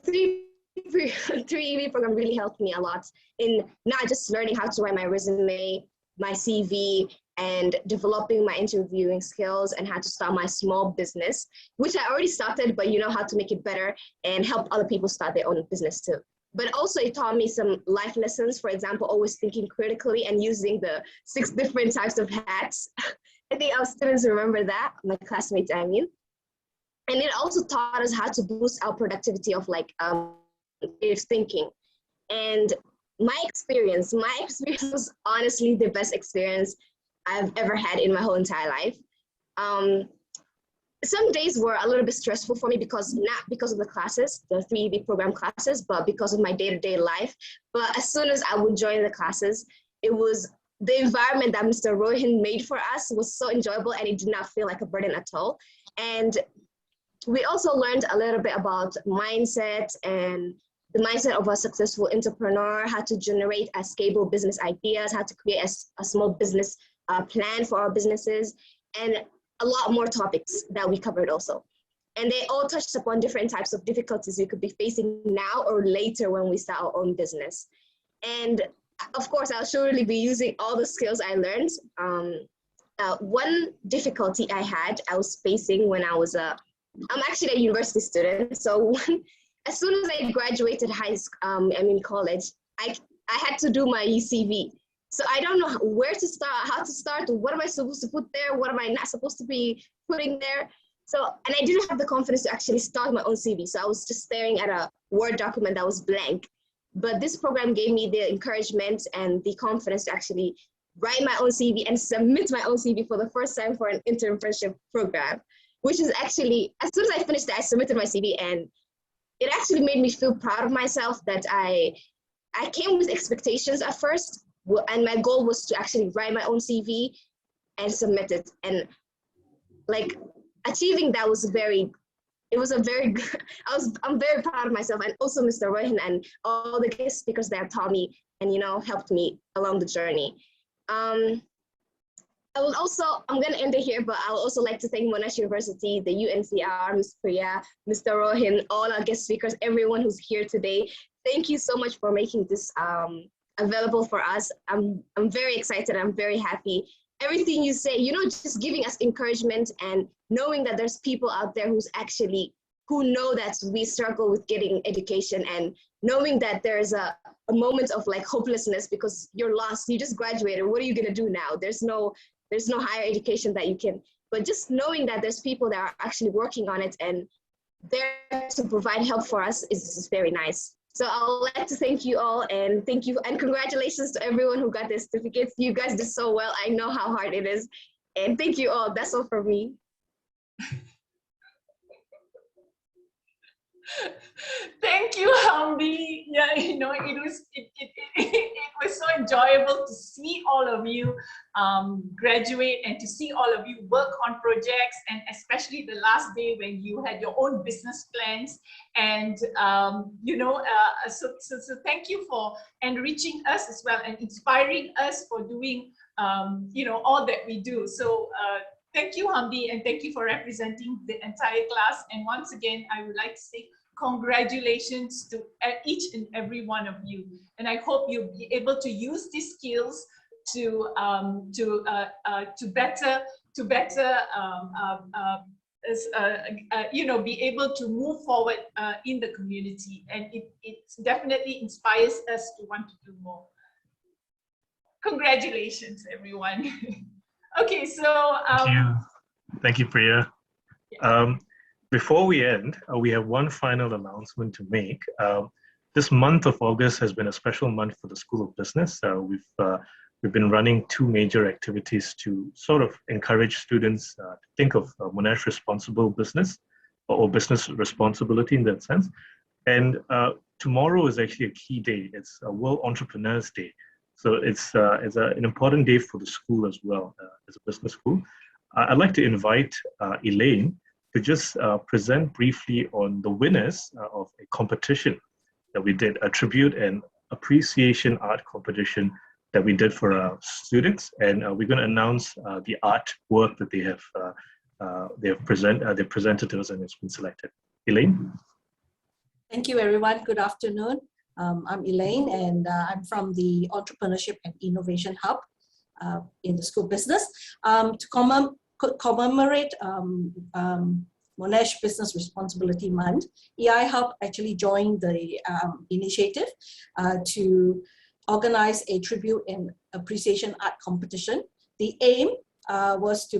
3EV program really helped me a lot in not just learning how to write my resume, my CV, and developing my interviewing skills and how to start my small business, which I already started, but how to make it better and help other people start their own business too. But also it taught me some life lessons, for example, always thinking critically and using the 6 different types of hats. I think our students remember that, my classmates, I mean. And it also taught us how to boost our productivity of thinking. And my experience was honestly the best experience I've ever had in my whole entire life. Some days were a little bit stressful for me not because of the classes, the 3EV program classes, but because of my day-to-day life. But as soon as I would join the classes, it was the environment that Mr. Rohin made for us was so enjoyable, and it did not feel like a burden at all. And we also learned a little bit about mindset and the mindset of a successful entrepreneur, how to generate a scalable business ideas, how to create a small business plan for our businesses, and a lot more topics that we covered also. And they all touched upon different types of difficulties we could be facing now or later when we start our own business. And of course, I'll surely be using all the skills I learned. One difficulty I was facing when I'm actually a university student. So as soon as I graduated college, I had to do my CV. So I don't know where to start, how to start, what am I supposed to put there, what am I not supposed to be putting there. And I didn't have the confidence to actually start my own CV. So I was just staring at a Word document that was blank. But this program gave me the encouragement and the confidence to actually write my own CV and submit my own CV for the first time for an internship program. which is actually, as soon as I finished that, I submitted my CV, and it actually made me feel proud of myself that I came with expectations at first, and my goal was to actually write my own CV and submit it. And like achieving that was I'm very proud of myself, and also Mr. Rohin and all the guest speakers that taught me and, you know, helped me along the journey. I'm going to end it here, but I would also like to thank Monash University, the UNCR, Ms. Priya, Mr. Rohin, all our guest speakers, everyone who's here today. Thank you so much for making this available for us. I'm very excited. I'm very happy. Everything you say, you know, just giving us encouragement and knowing that there's people out there who know that we struggle with getting education, and knowing that there's a moment of like hopelessness because you're lost, you just graduated, what are you gonna do now? There's no higher education that you can, but just knowing that there's people that are actually working on it and there to provide help for us is very nice. So I'd like to thank you all, and thank you and congratulations to everyone who got their certificates. You guys did so well. I know how hard it is, and thank you all. That's all for me. Thank you, Hamdi. Yeah, you know, it was so enjoyable to see all of you graduate and to see all of you work on projects, and especially the last day when you had your own business plans. And you know, so thank you for enriching us as well and inspiring us for doing you know, all that we do. So thank you, Hamdi, and thank you for representing the entire class. And once again, I would like to say congratulations to each and every one of you. And I hope you'll be able to use these skills to better you know, be able to move forward in the community. And it definitely inspires us to want to do more. Congratulations, everyone. Okay, so Thank you, Priya. Before we end, we have one final announcement to make. This month of August has been a special month for the School of Business. We've been running two major activities to sort of encourage students to think of Monash responsible business or business responsibility in that sense. And tomorrow is actually a key day. It's a World Entrepreneurs Day. So it's an important day for the school as well, as a business school. I'd like to invite Elaine to just present briefly on the winners of a competition that we did, a tribute and appreciation art competition that we did for our students. And we're going to announce the artwork that they presented to us and it's been selected. Elaine? Thank you, everyone. Good afternoon. I'm Elaine, and I'm from the Entrepreneurship and Innovation Hub in the School of Business. To commemorate Monash Business Responsibility Month, EI Hub actually joined the initiative to organize a tribute and appreciation art competition. The aim was to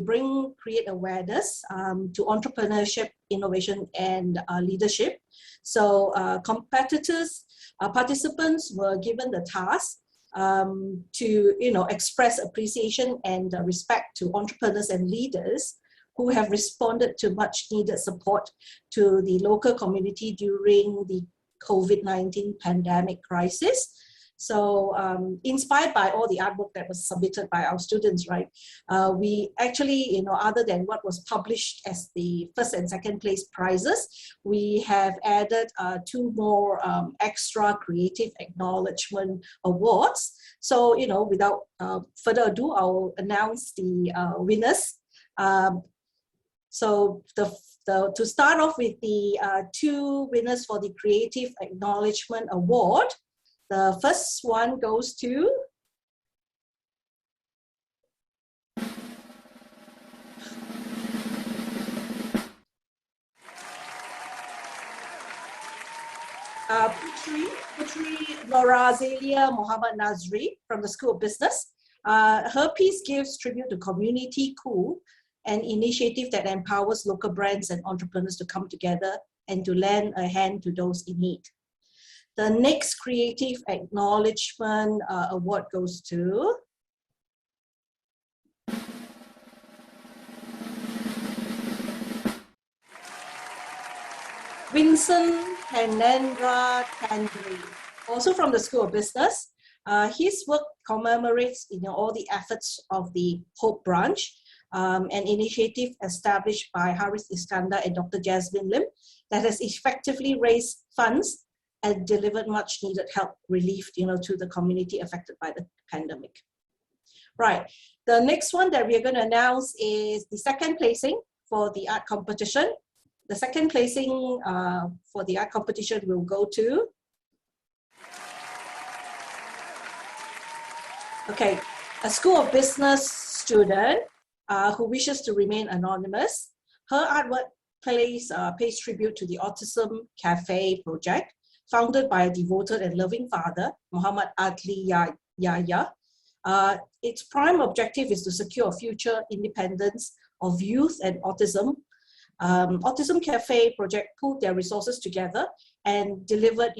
create awareness to entrepreneurship, innovation, and leadership. So participants were given the task to express appreciation and respect to entrepreneurs and leaders who have responded to much needed support to the local community during the COVID-19 pandemic crisis. So inspired by all the artwork that was submitted by our students, right? We actually, other than what was published as the first and second place prizes, we have added 2 more extra creative acknowledgement awards. So, without further ado, I'll announce the winners. So to start off with the 2 winners for the Creative Acknowledgement Award, the first one goes to Putri Laura Zelia Muhammad Nazri from the School of Business. Her piece gives tribute to Community Cool, an initiative that empowers local brands and entrepreneurs to come together and to lend a hand to those in need. The next Creative Acknowledgement Award goes to Vincent Henendra Tandri, also from the School of Business. His work commemorates all the efforts of the Hope Branch, an initiative established by Haris Iskandar and Dr. Jasmine Lim that has effectively raised funds and delivered much needed help relief to the community affected by the pandemic. Right, the next one that we are going to announce is the second placing for the art competition. The second placing for the art competition will go to, okay, a School of Business student who wishes to remain anonymous. Her artwork pays tribute to the Autism Cafe project, founded by a devoted and loving father, Muhammad Adli Yahya. Its prime objective is to secure future independence of youth and autism. Autism Cafe project pulled their resources together and delivered,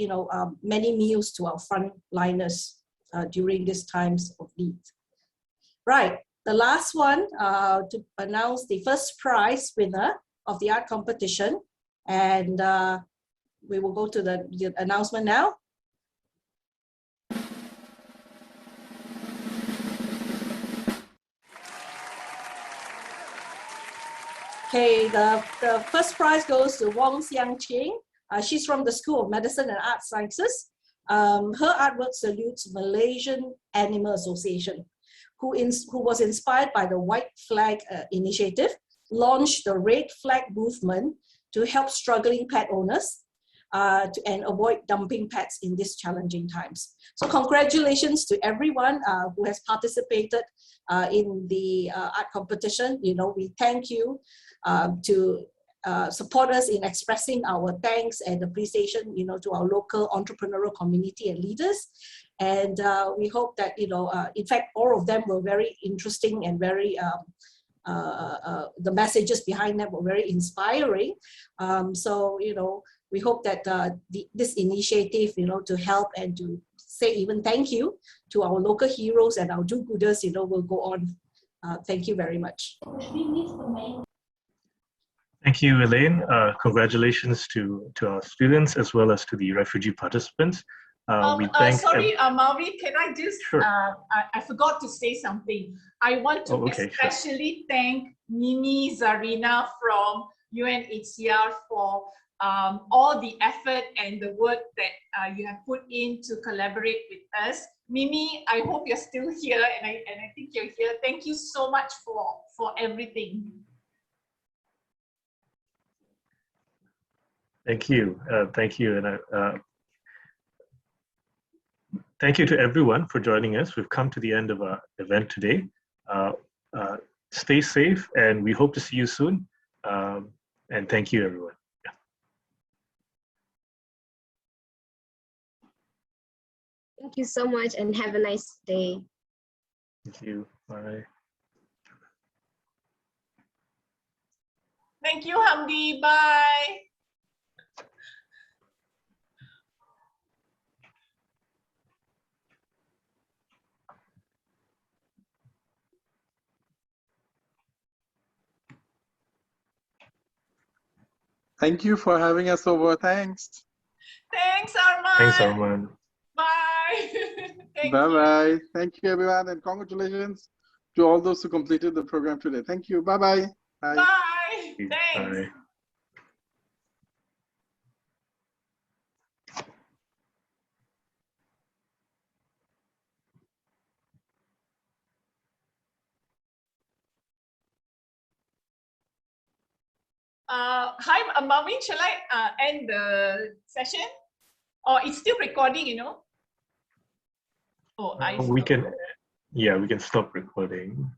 many meals to our frontliners during these times of need. Right, the last one to announce the first prize winner of the art competition, and we will go to the announcement now. Okay, the first prize goes to Wong Xiangqing. She's from the School of Medicine and Art Sciences. Her artwork salutes Malaysian Animal Association, who was inspired by the White Flag Initiative, launched the Red Flag movement to help struggling pet owners and avoid dumping pets in these challenging times. So congratulations to everyone who has participated in the art competition. We thank you to support us in expressing our thanks and appreciation, to our local entrepreneurial community and leaders. And we hope that, in fact, all of them were very interesting and very, the messages behind them were very inspiring. So, we hope that this initiative, to help and to say even thank you to our local heroes and our do-gooders, will go on. Thank you very much. Thank you, Elaine. Congratulations to our students as well as to the refugee participants. Sorry, Mauri, can I just, sure. I forgot to say something. I want to especially thank Mimi Zarina from UNHCR for all the effort and the work that you have put in to collaborate with us. Mimi, I hope you're still here, and I think you're here. Thank you so much for everything. Thank you. Thank you. And thank you to everyone for joining us. We've come to the end of our event today. Stay safe, and we hope to see you soon. And thank you, everyone. Thank you so much, and have a nice day. Thank you. Bye. Thank you, Hamdi. Bye. Thank you for having us over. Thanks. Thanks, Arman. Thanks, Arman. Bye. Bye-bye. Thank you, everyone, and congratulations to all those who completed the program today. Thank you. Bye-bye. Bye. Bye. Thanks. Bye. Hi, Marvin, shall I end the session? Or it's still recording, Oh, we can stop recording.